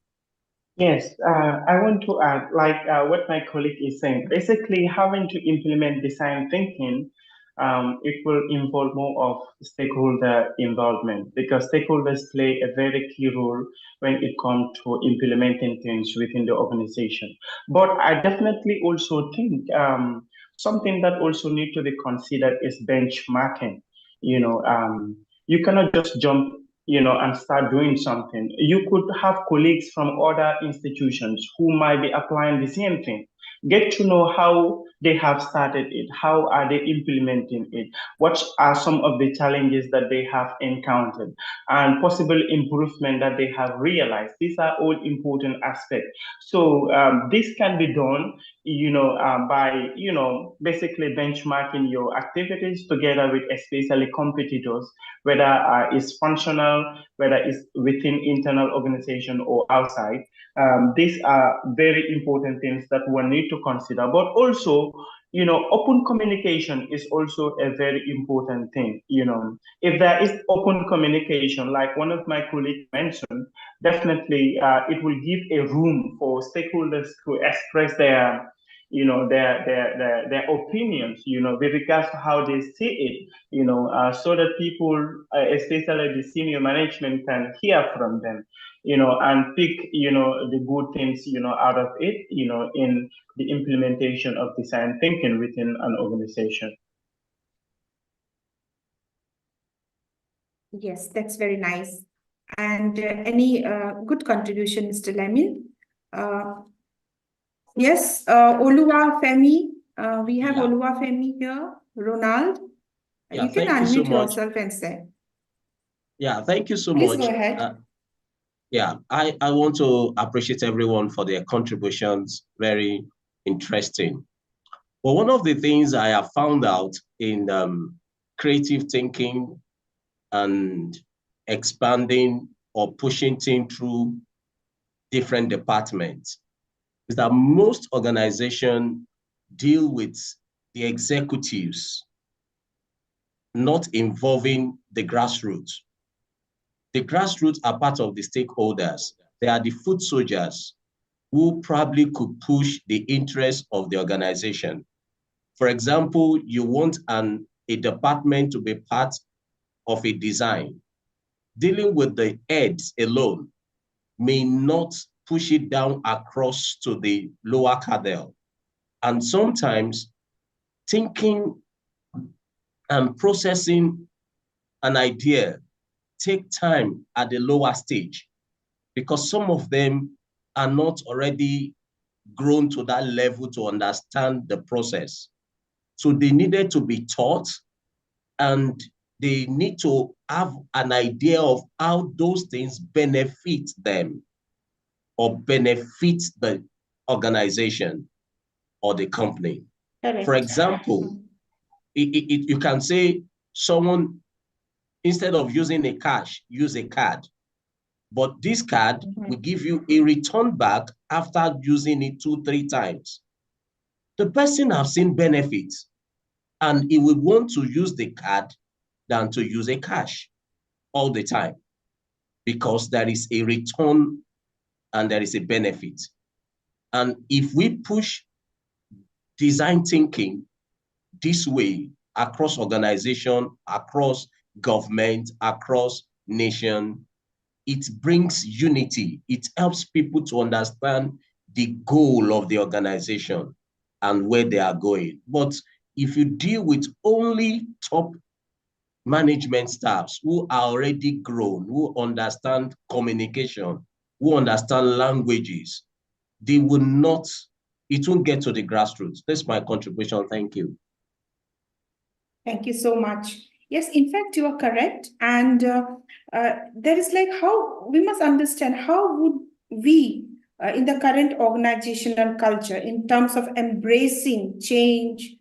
Yes, I want to add, like what my colleague is saying, basically having to implement design thinking it will involve more of stakeholder involvement because stakeholders play a very key role when it comes to implementing things within the organization. But I definitely also think something that also need to be considered is benchmarking. You know, you cannot just jump, and start doing something. You could have colleagues from other institutions who might be applying the same thing. Get to know how they have started it, how are they implementing it, what are some of the challenges that they have encountered, and possible improvement that they have realized. These are all important aspects. So this can be done, by basically benchmarking your activities together with especially competitors, whether it's functional, whether it's within internal organization or outside. These are very important things that one need to consider. But also, open communication is also a very important thing. If there is open communication, like one of my colleagues mentioned, definitely it will give a room for stakeholders to express their opinions, with regards to how they see it, so that people, especially the senior management, can hear from them, and pick, the good things, out of it, in the implementation of design thinking within an organization. Yes, that's very nice. And any good contribution, Mr. Lemil? Yes, Oluwafemi. We have Yeah, Oluwafemi here. Ronald, yeah, you can thank you so unmute much. yourself and say. Yeah, thank you so Please go much. ahead. Yeah, I want to appreciate everyone for their contributions. Very interesting. But one of the things I have found out in creative thinking and expanding or pushing things through different departments is that most organizations deal with the executives, not involving the grassroots. The grassroots are part of the stakeholders. They are the foot soldiers who probably could push the interests of the organization. For example, you want a department to be part of a design. Dealing with the heads alone may not push it down across to the lower cadre. And sometimes thinking and processing an idea take time at the lower stage because some of them are not already grown to that level to understand the process. So they needed to be taught and they need to have an idea of how those things benefit them or benefit the organization or the company. Correct. For example, you can say someone, instead of using a cash, use a card. But this card will give you a return back after using it 2-3 times. The person has seen benefits and he would want to use the card than to use a cash all the time because there is a return and there is a benefit. And if we push design thinking this way across organization, across government, across nation, it brings unity. It helps people to understand the goal of the organization and where they are going. But if you deal with only top management staffs who are already grown, who understand communication, who understand languages, they will not, it won't get to the grassroots. That's my contribution. Thank you. Thank you so much. Yes, in fact, you are correct. And there is like how we must understand how would we, in the current organizational culture, in terms of embracing change,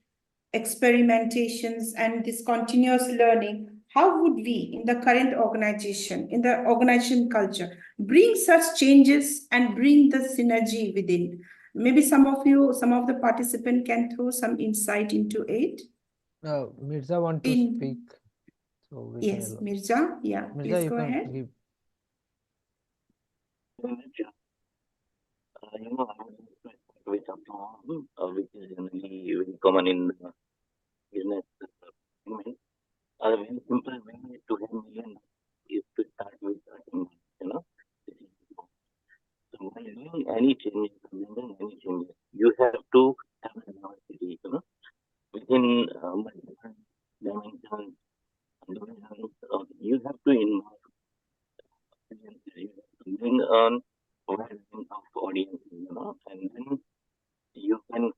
experimentations, and this continuous learning, how would we, in the current organization, in the organization culture, bring such changes and bring the synergy within? Maybe some of the participants can throw some insight into it. Mirza want to speak, so we can Yes, allow. Mirza. Yeah, Mirza, please you go can ahead. give. I have with a form, which is generally very common in business alignment, a very simple way to have million is to start with a team, you know. This is the goal. So while doing any changes, bringing any changes, you have to have a diversity, you know, within multiple dimensions and divisions. You have to involve audiences, you have to bring on wide range of audiences, you know, and then you can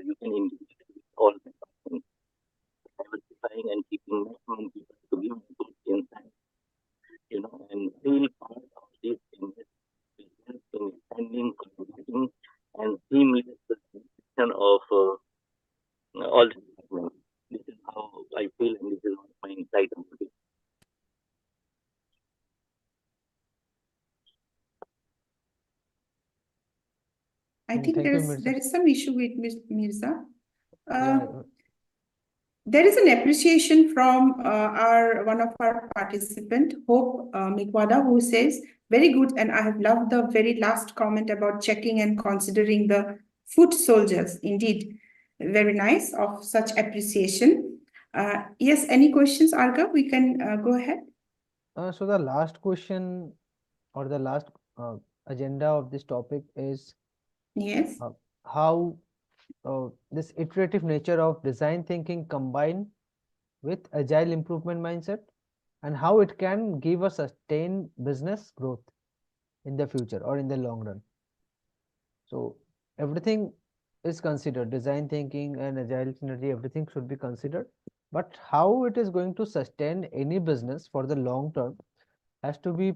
you can engage with all the persons, diversifying and keeping maximum people to give good insight, you know, and feel part of this investment in expanding, collaborating, and seamless execution of all the departments. This is how I feel, and this is what my insight about it. I think Thank you, there Mirza. is some issue with Ms. Mirza. Yeah, There is an appreciation from our one of our participant, Hope Mikwada, who says, very good, and I have loved the very last comment about checking and considering the foot soldiers. Indeed, very nice of such appreciation. Yes, any questions, Arga? We can go ahead. so the last question or the last agenda of this topic is Yes. how this iterative nature of design thinking combined with agile improvement mindset and how it can give a sustained business growth in the future or in the long run. So everything is considered, design thinking and agile synergy, everything should be considered. But how it is going to sustain any business for the long term has to be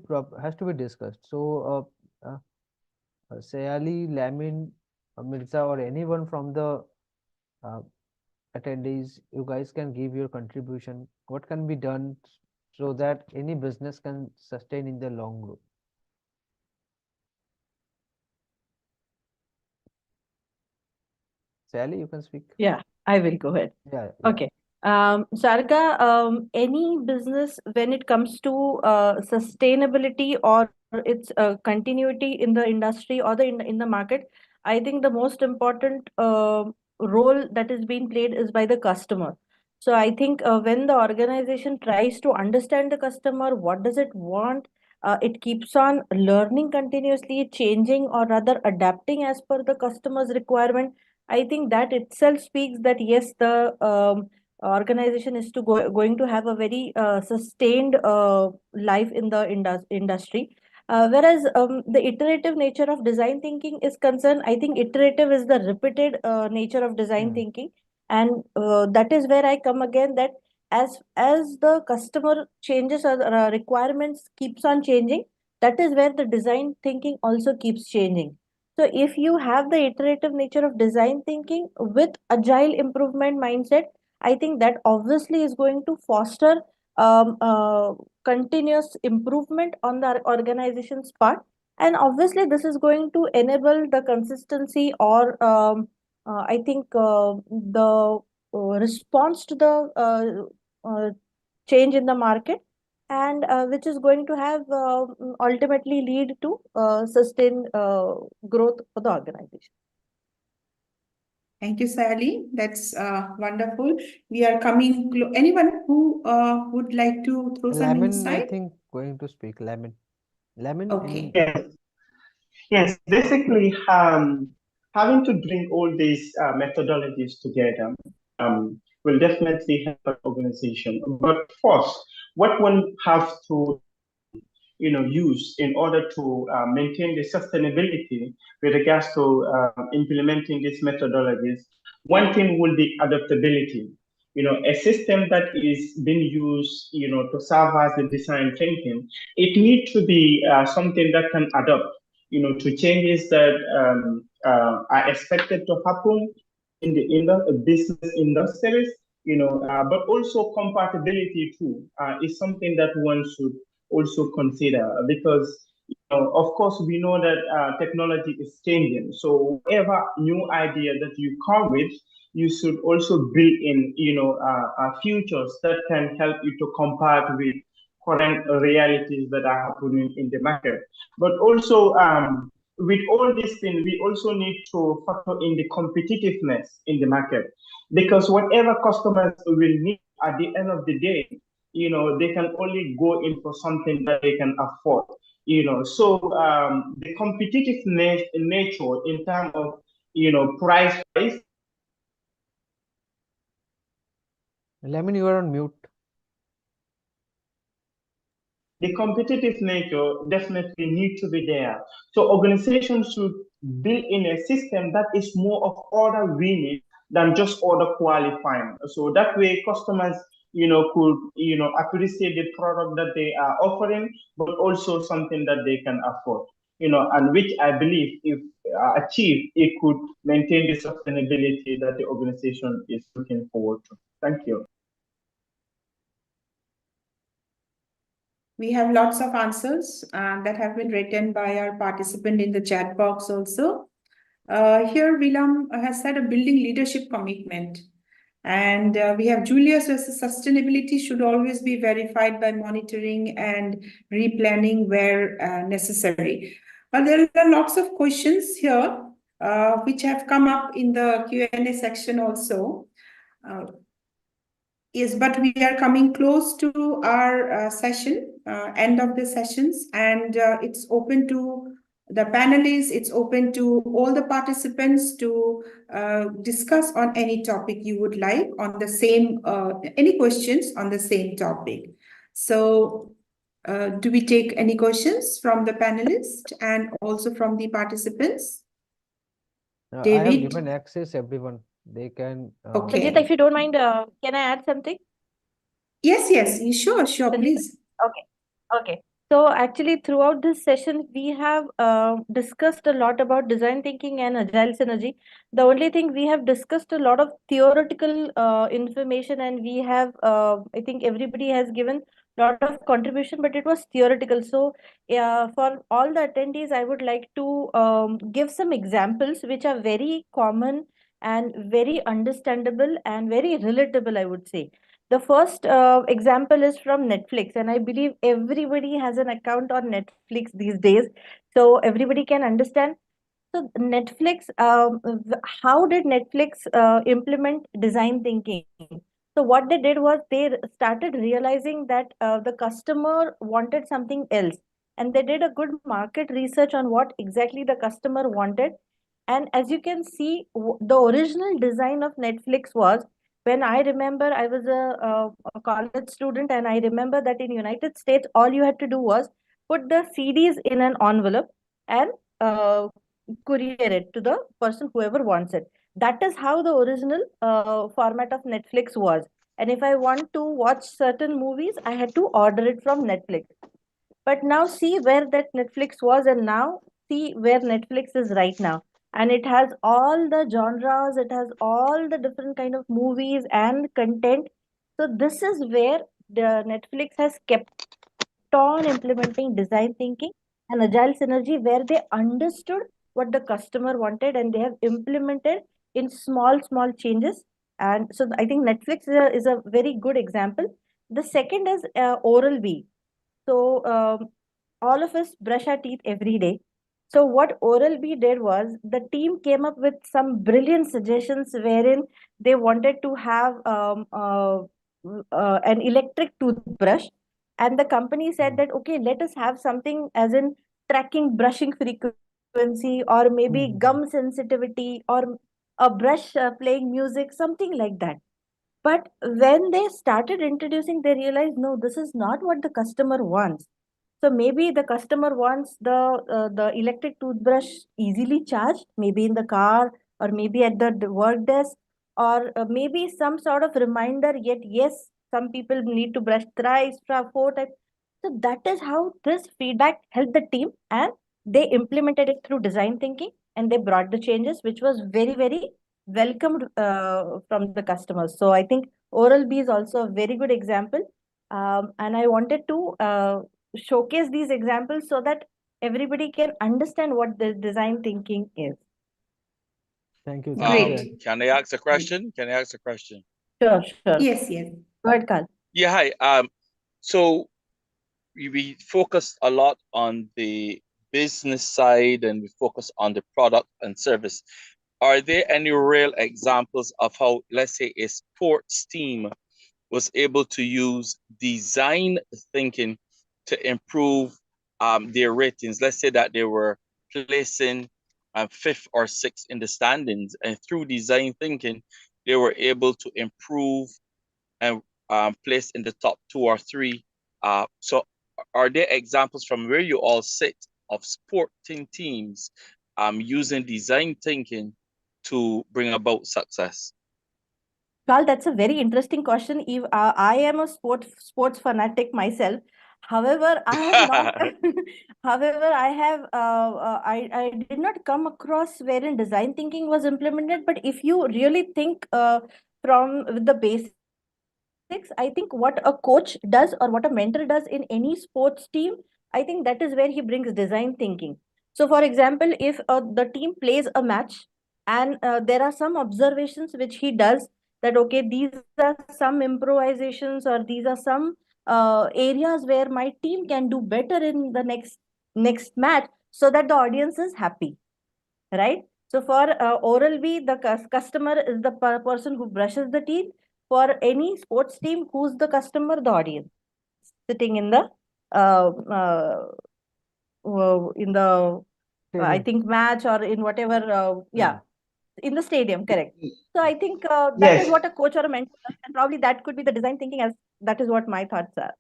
discussed. So Sayali, Lamin, Mirza, or anyone from the uh, attendees, you guys can give your contribution. What can be done so that any business can sustain in the long run? Sally, you can speak. Yeah, I will go ahead. Yeah. Okay. Sarga, any business when it comes to sustainability or its continuity in the industry or in the market, I think the most important role that is being played is by the customer. So I think when the organization tries to understand the customer, what does it want, it keeps on learning continuously, changing or rather adapting as per the customer's requirement. I think that itself speaks that yes, the organization is going to have a very sustained life in the industry. Whereas the iterative nature of design thinking is concerned, I think iterative is the repeated nature of design thinking, and that is where I come again that as the customer changes or requirements keeps on changing, that is where the design thinking also keeps changing. So if you have the iterative nature of design thinking with agile improvement mindset, I think that obviously is going to foster continuous improvement on the organization's part. And obviously this is going to enable the consistency or I think the response to the change in the market, and which is going to have ultimately lead to sustained growth for the organization. Thank you, Sally. That's wonderful. We are coming. Anyone who would like to throw some Lamin, I insight? think, going to speak. Lamin. Lamin, Okay. Yes, yes. Basically, having to bring all these methodologies together will definitely help an organization. But first, what one have to use in order to maintain the sustainability with regards to implementing these methodologies. One thing will be adaptability. A system that is being used, to serve as the design thinking, it needs to be something that can adapt, to changes that are expected to happen in the business industries, but also compatibility too is something that one should also consider because of course we know that technology is changing, so whatever new idea that you come with, you should also build in futures that can help you to compare with current realities that are happening in the market. But also with all these things, we also need to factor in the competitiveness in the market, because whatever customers will need at the end of the day, they can only go in for something that they can afford. So the competitiveness in nature in terms of price. Lemon, you are on mute. The competitive nature definitely need to be there. So organizations should build in a system that is more of order winning than just order qualifying. So that way customers, could, appreciate the product that they are offering, but also something that they can afford. And which I believe if achieved, it could maintain the sustainability that the organization is looking forward to. Thank you. We have lots of answers that have been written by our participant in the chat box also. Here, Wilam has said a building leadership commitment. And we have Julius says sustainability should always be verified by monitoring and replanning where necessary. But there are lots of questions here which have come up in the Q&A section also. Yes, but we are coming close to our session, end of the sessions, and it's open to the panelists, it's open to all the participants to discuss on any topic you would like on the same, any questions on the same topic. So do we take any questions from the panelists and also from the participants? I have David? given access everyone. They can. Okay. Sanjita, if you don't mind, can I add something? Yes, sure, Sanjita? please. Okay. So actually, throughout this session, we have discussed a lot about design thinking and agile synergy. The only thing we have discussed a lot of theoretical information, and we have, I think everybody has given a lot of contribution, but it was theoretical. So for all the attendees, I would like to give some examples which are very common and very understandable and very relatable, I would say. The first example is from Netflix, and I believe everybody has an account on Netflix these days, so everybody can understand. So Netflix, how did Netflix implement design thinking? So what they did was they started realizing that the customer wanted something else, and they did a good market research on what exactly the customer wanted. And as you can see, the original design of Netflix was, when I remember, I was a college student, and I remember that in United States, all you had to do was put the CDs in an envelope and courier it to the person whoever wants it. That is how the original format of Netflix was. And if I want to watch certain movies, I had to order it from Netflix. But now see where that Netflix was, and now see where Netflix is right now. And it has all the genres, it has all the different kind of movies and content. So this is where the Netflix has kept on implementing design thinking and agile synergy, where they understood what the customer wanted and they have implemented in small changes. And so I think Netflix is a very good example. The second is Oral B. So all of us brush our teeth every day. So what Oral B did was, the team came up with some brilliant suggestions wherein they wanted to have an electric toothbrush, and the company said that, okay, let us have something as in tracking brushing frequency, or maybe gum sensitivity, or a brush playing music, something like that. But when they started introducing, they realized, no, this is not what the customer wants. So maybe the customer wants the electric toothbrush easily charged, maybe in the car, or maybe at the work desk, or maybe some sort of reminder. Yet yes, some people need to brush thrice, four times. So that is how this feedback helped the team, and they implemented it through design thinking, and they brought the changes, which was very welcomed from the customers. So I think Oral B is also a very good example, and I wanted to showcase these examples so that everybody can understand what the design thinking is. Thank you. Great. Can I ask a question? Sure. Yes. Go ahead, Carl. Yeah, hi. So we focused a lot on the business side and we focus on the product and service, are there any real examples of how, let's say, a sports team was able to use design thinking to improve their ratings? Let's say that they were placing fifth or sixth in the standings, and through design thinking, they were able to improve and place in the top two or three. So, are there examples from where you all sit of sporting teams using design thinking to bring about success? Carl, that's a very interesting question. If I am a sports fanatic myself, however, I have not. However, I did not come across wherein design thinking was implemented. But if you really think from the basics, I think what a coach does or what a mentor does in any sports team, I think that is where he brings design thinking. So, for example, if the team plays a match and there are some observations which he does, that okay, these are some improvisations or these are some areas where my team can do better in the next match, so that the audience is happy, right? So for oral B, the customer is the person who brushes the teeth. For any sports team, who's the customer? The audience sitting in the uh, uh, in the I Stadium. think match or in whatever Yeah. in the stadium, correct. So I think that is Yes, what a coach or a mentor does, and probably that could be the design thinking, as that is what my thoughts are.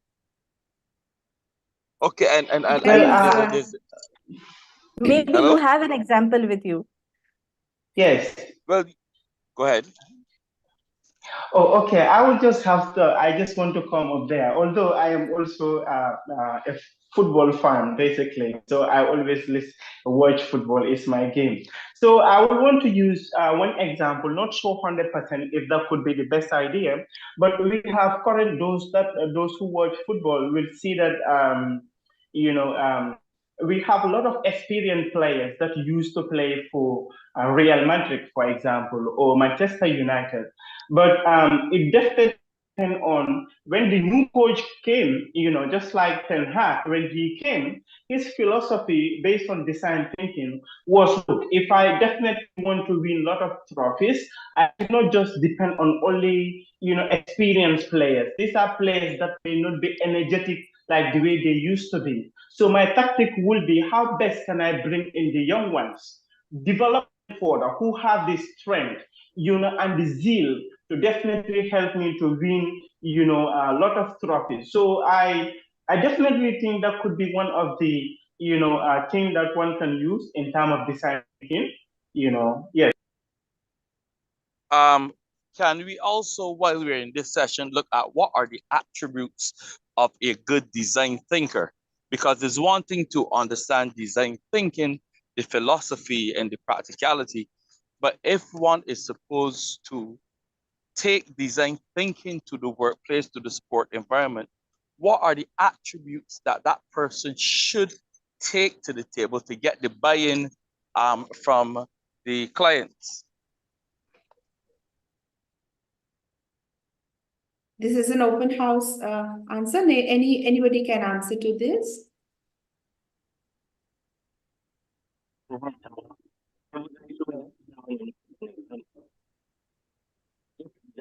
Okay, and That well, is, there's Maybe you hello? have an example with you. yes. Well, go ahead. Oh, okay. I would just have to, I just want to come up there. Although I am also a football fan, basically. So I always watch football, is my game. So I would want to use one example, not sure 100% if that could be the best idea, but we have current those who watch football will see that, you know, we have a lot of experienced players that used to play for Real Madrid, for example, or Manchester United. But it definitely depends on when the new coach came, just like Ten Hag, when he came, his philosophy based on design thinking was, look, if I definitely want to win a lot of trophies, I cannot just depend on only, experienced players. These are players that may not be energetic like the way they used to be. So my tactic will be, how best can I bring in the young ones, develop further, who have the strength, and the zeal to definitely help me to win, a lot of trophies. So I definitely think that could be one of the, thing that one can use in terms of design thinking, yes. Um, can we also, while we're in this session, look at what are the attributes of a good design thinker? Because it's one thing to understand design thinking, the philosophy and the practicality, but if one is supposed to take design thinking to the workplace, to the sport environment, what are the attributes that that person should take to the table to get the buy-in from the clients? this is an open house answer. Anybody can answer to this.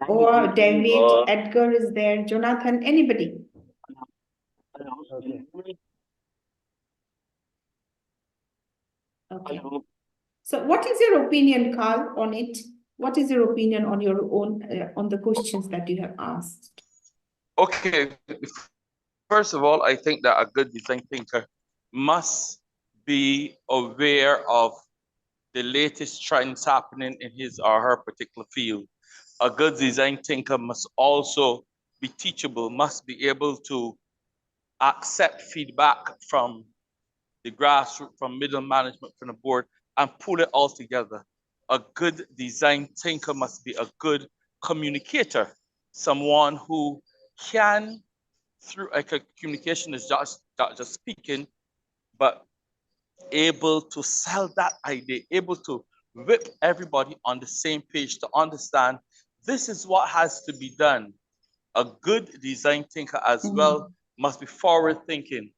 Or David, Edgar is there, Jonathan, anybody? Okay. Okay. So what is your opinion, Carl, on it? What is your opinion on your own, on the questions that you have asked? Okay, first of all, I think that a good design thinker must be aware of the latest trends happening in his or her particular field. A good design thinker must also be teachable, must be able to accept feedback from the grassroots, from middle management, from the board, and pull it all together. A good design thinker must be a good communicator, someone who can, through communication is not just speaking, but able to sell that idea, able to whip everybody on the same page to understand this is what has to be done. A good design thinker as well must be forward thinking.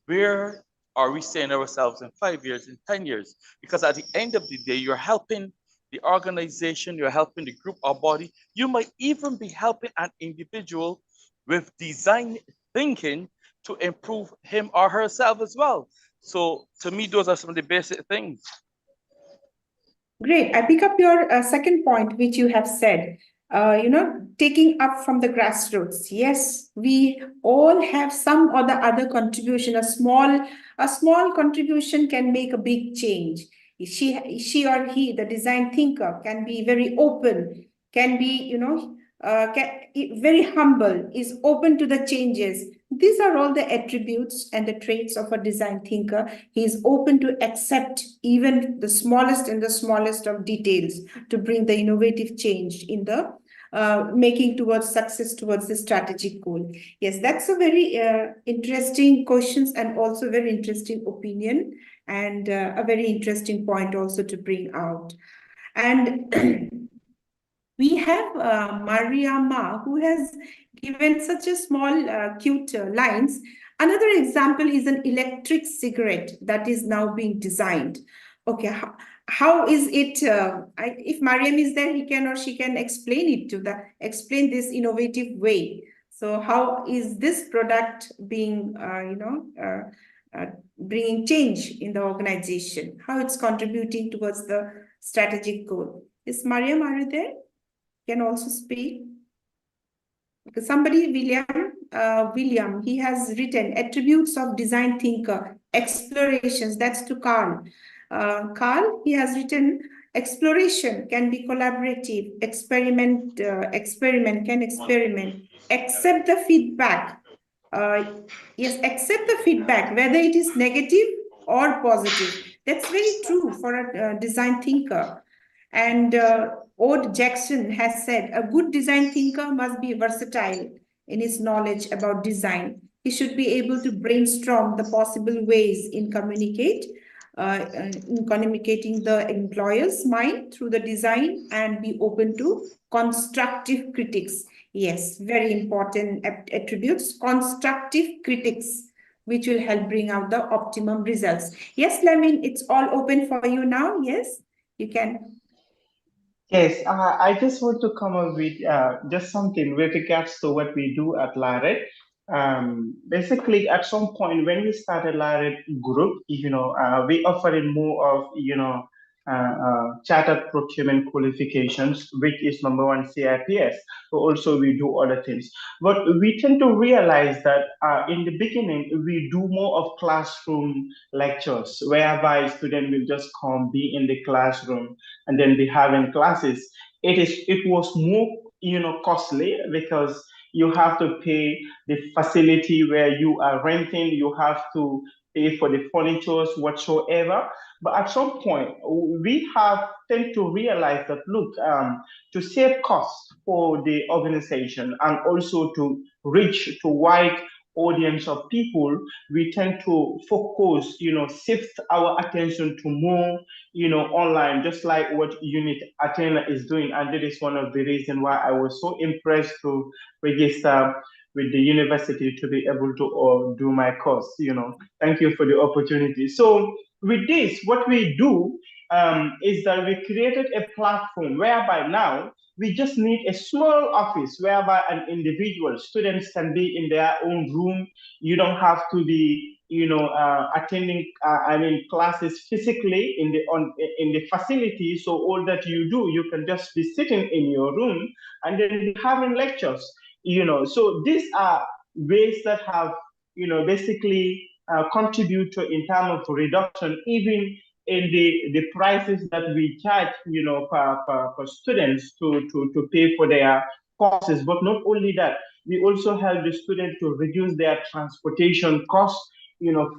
Where are we seeing ourselves in 5 years, in 10 years? Because at the end of the day, you're helping the organization, you're helping the group or body. You might even be helping an individual with design thinking to improve him or herself as well. So to me, those are some of the basic things. Great. I pick up your second point, which you have said, taking up from the grassroots. Yes, we all have some or the other contribution. A small contribution can make a big change. She or he, the design thinker, can be very open, can be, very humble, is open to the changes. These are all the attributes and the traits of a design thinker. He is open to accept even the smallest and the smallest of details to bring the innovative change in the making towards success, towards the strategic goal. Yes, that's a very interesting questions and also very interesting opinion and a very interesting point also to bring out. And we have Mariama, who has given such a small, cute lines. Another example is an electric cigarette that is now being designed. Okay, how is it? If Mariam is there, he can or she can explain it explain this innovative way. So, how is this product being, bringing change in the organization? How it's contributing towards the strategic goal? Is Mariam, are you there? Can also speak. Because somebody, William, he has written attributes of design thinker, explorations, that's to Carl. Carl, he has written exploration can be collaborative, experiment can experiment, accept the feedback. Yes, accept the feedback, whether it is negative or positive. That's very true for a design thinker. And Ode Jackson has said, a good design thinker must be versatile in his knowledge about design. He should be able to brainstorm the possible ways in communicating the employer's mind through the design and be open to constructive critics. Yes, very important attributes, constructive critics, which will help bring out the optimum results. Yes, Lamin, it's all open for you now. Yes, you can. Yes, I just want to come up with just something with regards to what we do at LARET. Basically, at some point when we started LARET group, we offered more of, chartered procurement qualifications, which is number one CIPS, but also we do other things. But we tend to realize that in the beginning, we do more of classroom lectures, whereby students will just come, be in the classroom, and then be having classes. It was more costly because you have to pay the facility where you are renting, you have to pay for the furnitures whatsoever. But at some point we have tend to realize that look, to save costs for the organization and also to reach to wide audience of people, we tend to focus, shift our attention to more, online, just like what Unit Athena is doing. And that is one of the reasons why I was so impressed to register with the university to be able to do my course. Thank you for the opportunity. So with this, what we do is that we created a platform whereby now we just need a small office whereby an individual students can be in their own room. You don't have to be attending classes physically in the facility. So all that you do, you can just be sitting in your room and then be having lectures. So these are ways that have basically contribute to in terms of reduction even in the prices that we charge for students to pay for their courses. But not only that, we also help the students to reduce their transportation costs,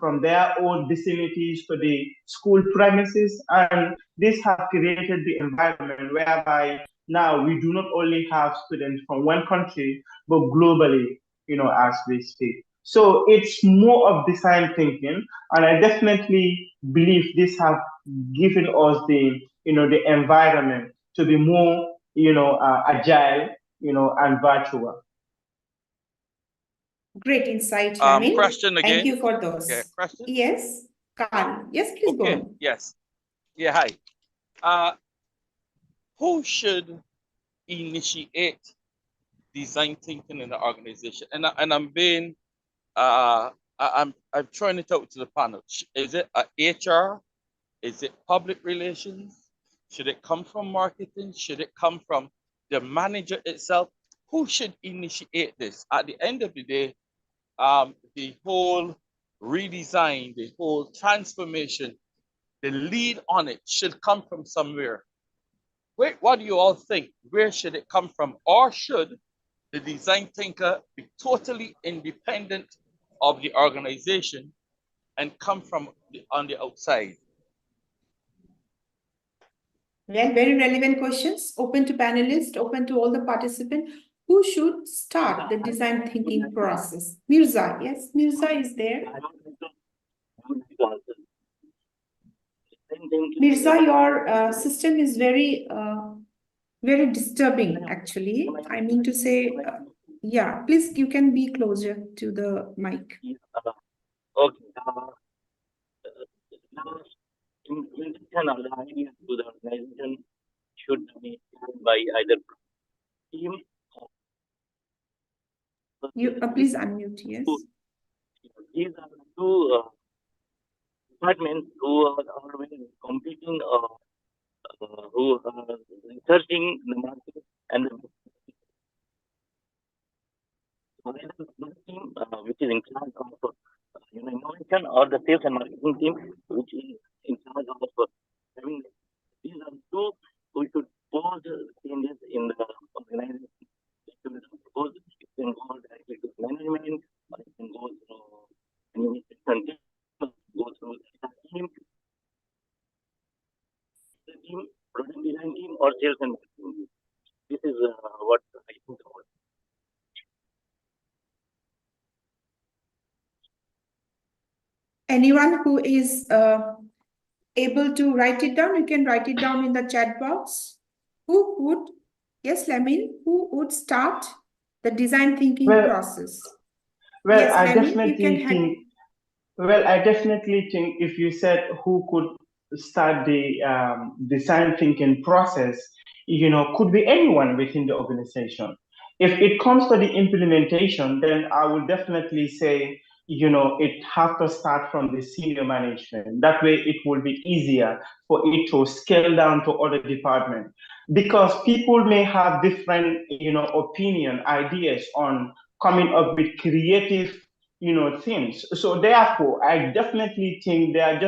from their own vicinities to the school premises. And this has created the environment whereby now we do not only have students from one country, but globally, as we speak. So it's more of design thinking, and I definitely believe this has given us the environment to be more, agile, and virtual. Great insight, Lamin. Question again. Thank you for those. Okay, question? Yes, Carl. Yes, please go Okay, on. yes. Yeah, hi. Who should initiate design thinking in the organization? And I'm being I'm throwing it out to the panel. Is it HR? Is it public relations? Should it come from marketing? Should it come from the manager itself? Who should initiate this? At the end of the day, the whole redesign, the whole transformation, the lead on it should come from somewhere. What do you all think? Where should it come from? Or should the design thinker be totally independent of the organization and come from on the outside? Well, very relevant questions. Open to panelists, open to all the participants. Who should start the design thinking process? Mirza, yes, Mirza is there. Mirza, your system is very disturbing, actually. I mean to say, yeah, please, you can be closer to the mic. Okay. Implementation of the ideas to the organization should be done by either team or You please unmute, yes. these are the two departments who are competing who are researching the market and the team which is in charge of innovation, or the sales and marketing team which is in charge of having. These are two who should pose changes in the organization. It can go directly to management, or it can go through administration team, go through the team, product design team, or sales and marketing team. This is what I think about. Anyone who is able to write it down, you can write it down in the chat box. Who would, yes, Lamin, who would start the design thinking process? Well, yes, I Lamin, definitely think. Well, I definitely think if you said who could start the design thinking process, could be anyone within the organization. If it comes to the implementation, then I will definitely say, it has to start from the senior management. That way it will be easier for it to scale down to other departments. Because people may have different, opinion, ideas on coming up with creative things. So therefore, I definitely think there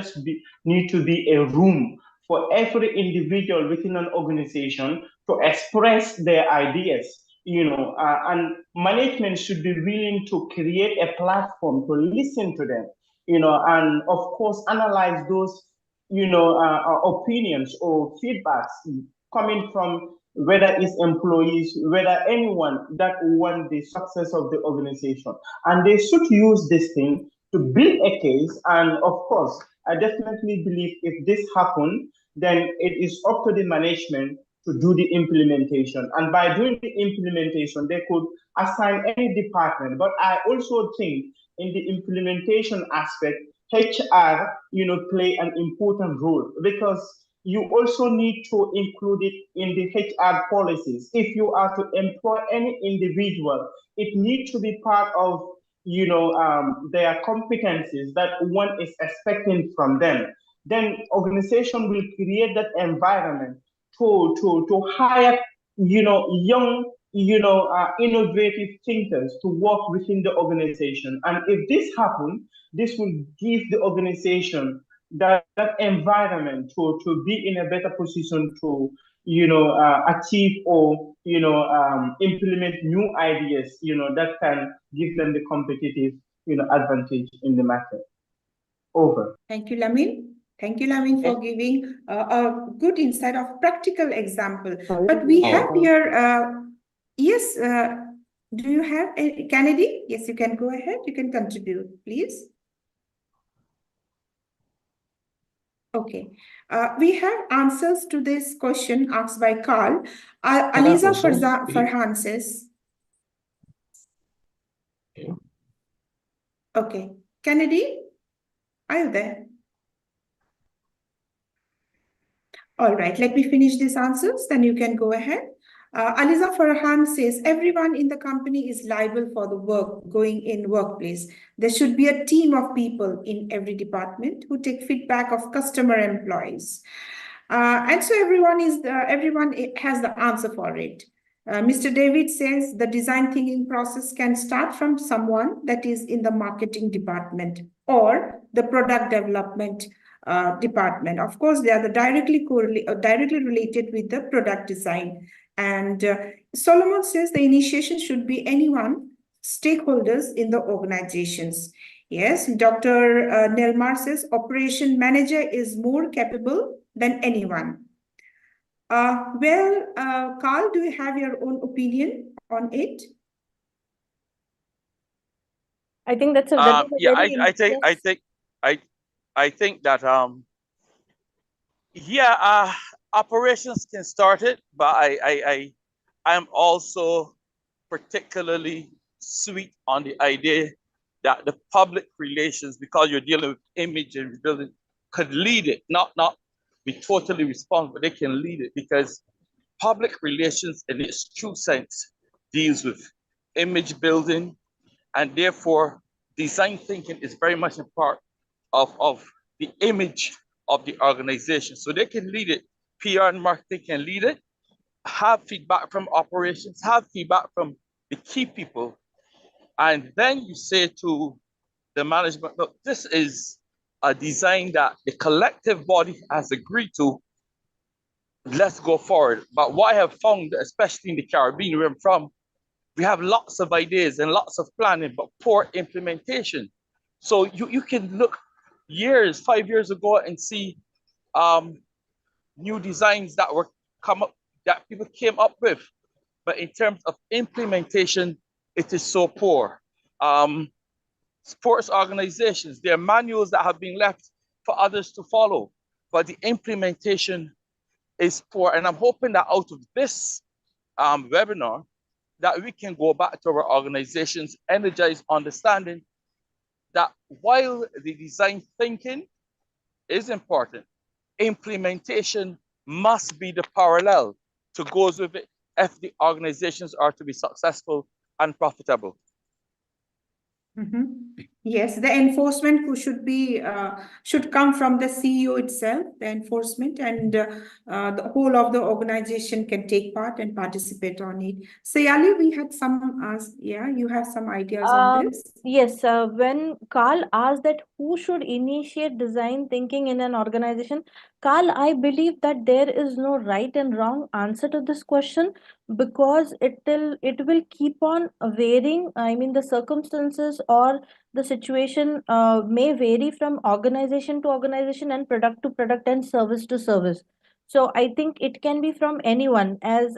need to be a room for every individual within an organization to express their ideas. And management should be willing to create a platform to listen to them. And of course analyze those opinions or feedbacks coming from whether it's employees, whether anyone that want the success of the organization. And they should use this thing to build a case. And of course, I definitely believe if this happens, then it is up to the management to do the implementation. And by doing the implementation, they could assign any department. But I also think in the implementation aspect, HR, play an important role, because you also need to include it in the HR policies. If you are to employ any individual, it needs to be part of their competencies that one is expecting from them. Then organization will create that environment to hire young innovative thinkers to work within the organization. And if this happens, this will give the organization that environment to be in a better position to achieve or implement new ideas that can give them the competitive advantage in the market. Over. Thank you, Lamin. Thank you, Lamin, for giving a good insight of practical example. But we have here, yes, do you have a Kennedy? Yes, you can go ahead. You can contribute, please. Okay. We have answers to this question asked by Carl. Aliza Farhan says. Okay. Okay. Kennedy, are you there? All right, let me finish these answers, then you can go ahead. Aliza Farhan says, everyone in the company is liable for the work going in workplace. There should be a team of people in every department who take feedback of customer employees. And so everyone has the answer for it. Mr. David says the design thinking process can start from someone that is in the marketing department or the product development department. Of course, they are directly related with the product design. And Solomon says the initiation should be anyone, stakeholders in the organizations. Yes, Dr. Nelmar says operation manager is more capable than anyone. Carl, do you have your own opinion on it? I think that's a Yeah, very I think that yeah, operations can start it, but I'm also particularly sweet on the idea that the public relations, because you're dealing with image and building, could lead it, not be totally responsible, but they can lead it, because public relations in its true sense deals with image building, and therefore design thinking is very much a part of the image of the organization. So they can lead it. PR and marketing can lead it, have feedback from operations, have feedback from the key people, and then you say to the management, look, this is a design that the collective body has agreed to. Let's go forward. But what I have found, especially in the Caribbean where I'm from, we have lots of ideas and lots of planning, but poor implementation. So you can look 5 years ago and see new designs that were that people came up with. But in terms of implementation, it is so poor. Sports organizations, there are manuals that have been left for others to follow, but the implementation is poor. And I'm hoping that out of this webinar, that we can go back to our organizations, energized understanding that while the design thinking is important, implementation must be the parallel to goes with it if the organizations are to be successful and profitable. Yes, the enforcement should come from the CEO itself, the enforcement, and the whole of the organization can take part and participate on it. Sayali, we had you have some ideas on this? Yes, when Carl asked that who should initiate design thinking in an organization, Carl, I believe that there is no right and wrong answer to this question, because it will keep on varying. I mean, the circumstances or the situation may vary from organization to organization and product to product and service to service. So I think it can be from anyone, as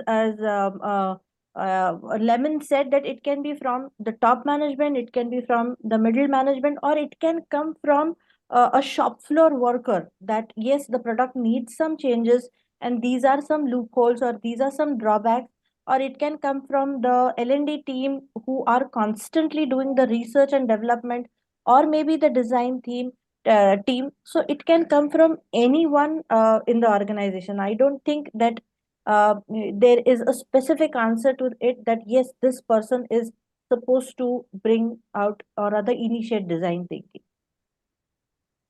Lemon said, that it can be from the top management, it can be from the middle management, or it can come from a shop floor worker, that yes, the product needs some changes and these are some loopholes or these are some drawbacks, or it can come from the L&D team who are constantly doing the research and development, or maybe the design team. So it can come from anyone in the organization. I don't think that there is a specific answer to it, that yes, this person is supposed to bring out or rather initiate design thinking.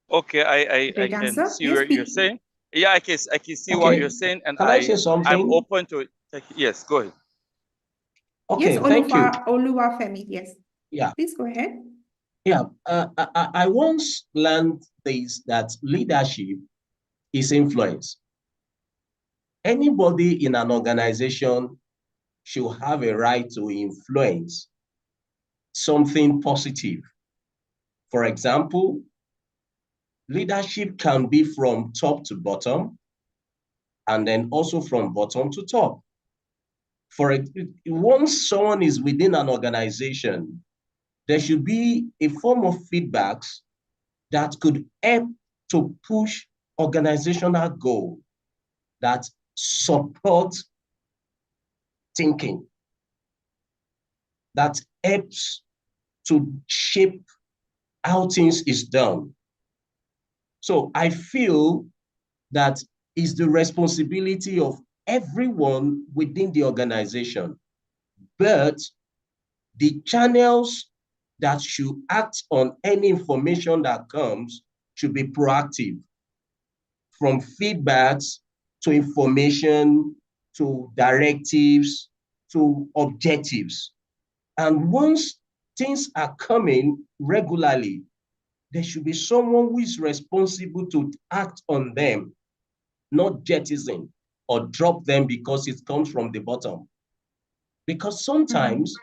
Okay, I Great can answer. see Yes, what you're saying. Yeah, I can see what you're saying, and Can I say I'm something? open to it. Yes, go ahead. Okay, yes, thank you. Oluwafemi, yes. Yeah, Please go ahead. yeah. I once learned this, that leadership is influence. Anybody in an organization should have a right to influence something positive. For example, leadership can be from top to bottom, and then also from bottom to top. Once someone is within an organization, there should be a form of feedbacks that could help to push organizational goal that support thinking, that helps to shape how things is done. So I feel that is the responsibility of everyone within the organization, but the channels that should act on any information that comes should be proactive, from feedbacks to information to directives to objectives. And once things are coming regularly, there should be someone who is responsible to act on them, not jettison or drop them because it comes from the bottom. Because sometimes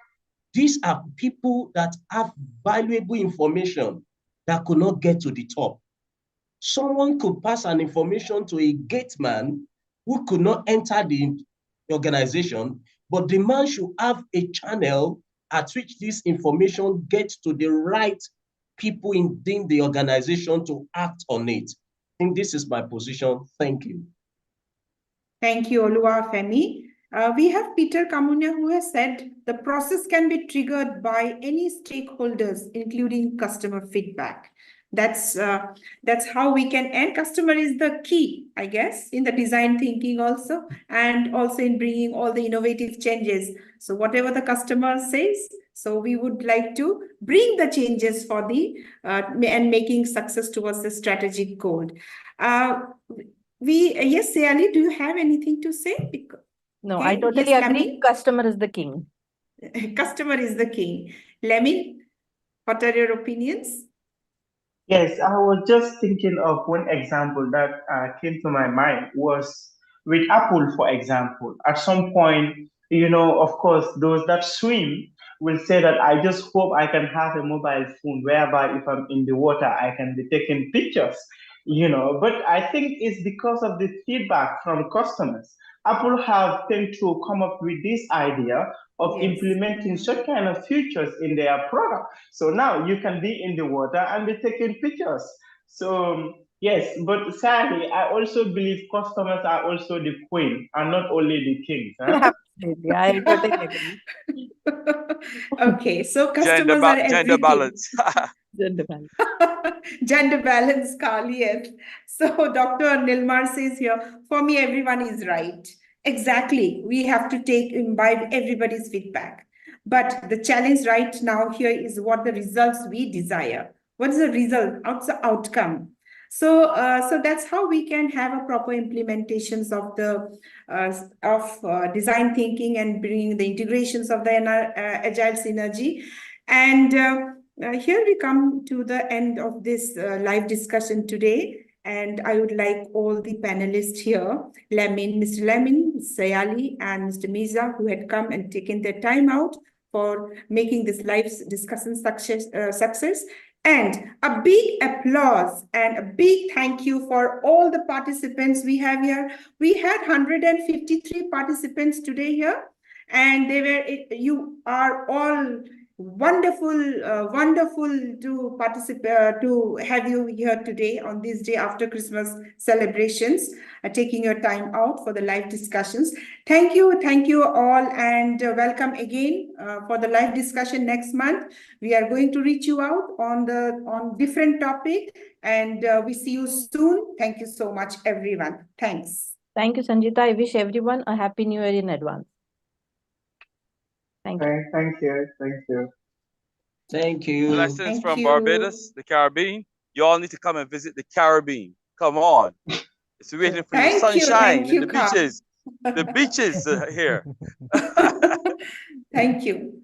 these are people that have valuable information that could not get to the top. Someone could pass an information to a gate man who could not enter the organization, but the man should have a channel at which this information gets to the right people within the organization to act on it. I think this is my position. Thank you. Thank you, Oluwafemi. We have Peter Kamunya, who has said the process can be triggered by any stakeholders, including customer feedback. That's how we can, and customer is the key, I guess, in the design thinking also, and also in bringing all the innovative changes. So whatever the customer says, so we would like to bring the changes for the and making success towards the strategic goal. Yes, Sayali, do you have anything to say? No, Okay, I totally yes, agree. Lamin? Customer is the king. Customer is the king. Lamin, what are your opinions? Yes, I was just thinking of one example that came to my mind was with Apple, for example. At some point, of course, those that swim will say that I just hope I can have a mobile phone whereby if I'm in the water, I can be taking pictures. But I think it's because of the feedback from customers. Apple have tend to come up with this idea of Yes. implementing such kind of features in their product. So now you can be in the water and be taking pictures. So yes, but sadly, I also believe customers are also the queen and not only the kings. Huh? Absolutely. I totally agree. Okay, so customers are Gender everything. balance. Gender balance. Gender balance, Carl, yes. So Dr. Nilmar says here, for me, everyone is right. Exactly. We have to imbibe everybody's feedback. But the challenge right now here is what the results we desire. What is the result? What's the outcome? So, so that's how we can have a proper implementations of the design thinking and bringing the integrations of the agile synergy. And here we come to the end of this live discussion today. And I would like all the panelists here, Mr. Lamin, Sayali, and Mr. Miza, who had come and taken their time out for making this live discussion success. And a big applause and a big thank you for all the participants we have here. We had 153 participants today here, and you are all wonderful to participate, to have you here today on this day after Christmas celebrations, taking your time out for the live discussions. Thank you all, and welcome again for the live discussion next month. We are going to reach you out on different topic, and we see you soon. Thank you so much, everyone. Thanks. Thank you, Sanjita. I wish everyone a happy new year in advance. Thank you. Thank you. Thank you. Thank you. Blessings from Barbados, the Caribbean. You all need to come and visit the Caribbean. Come on. It's waiting for you. Sunshine and the beaches. The beaches here. Thank you.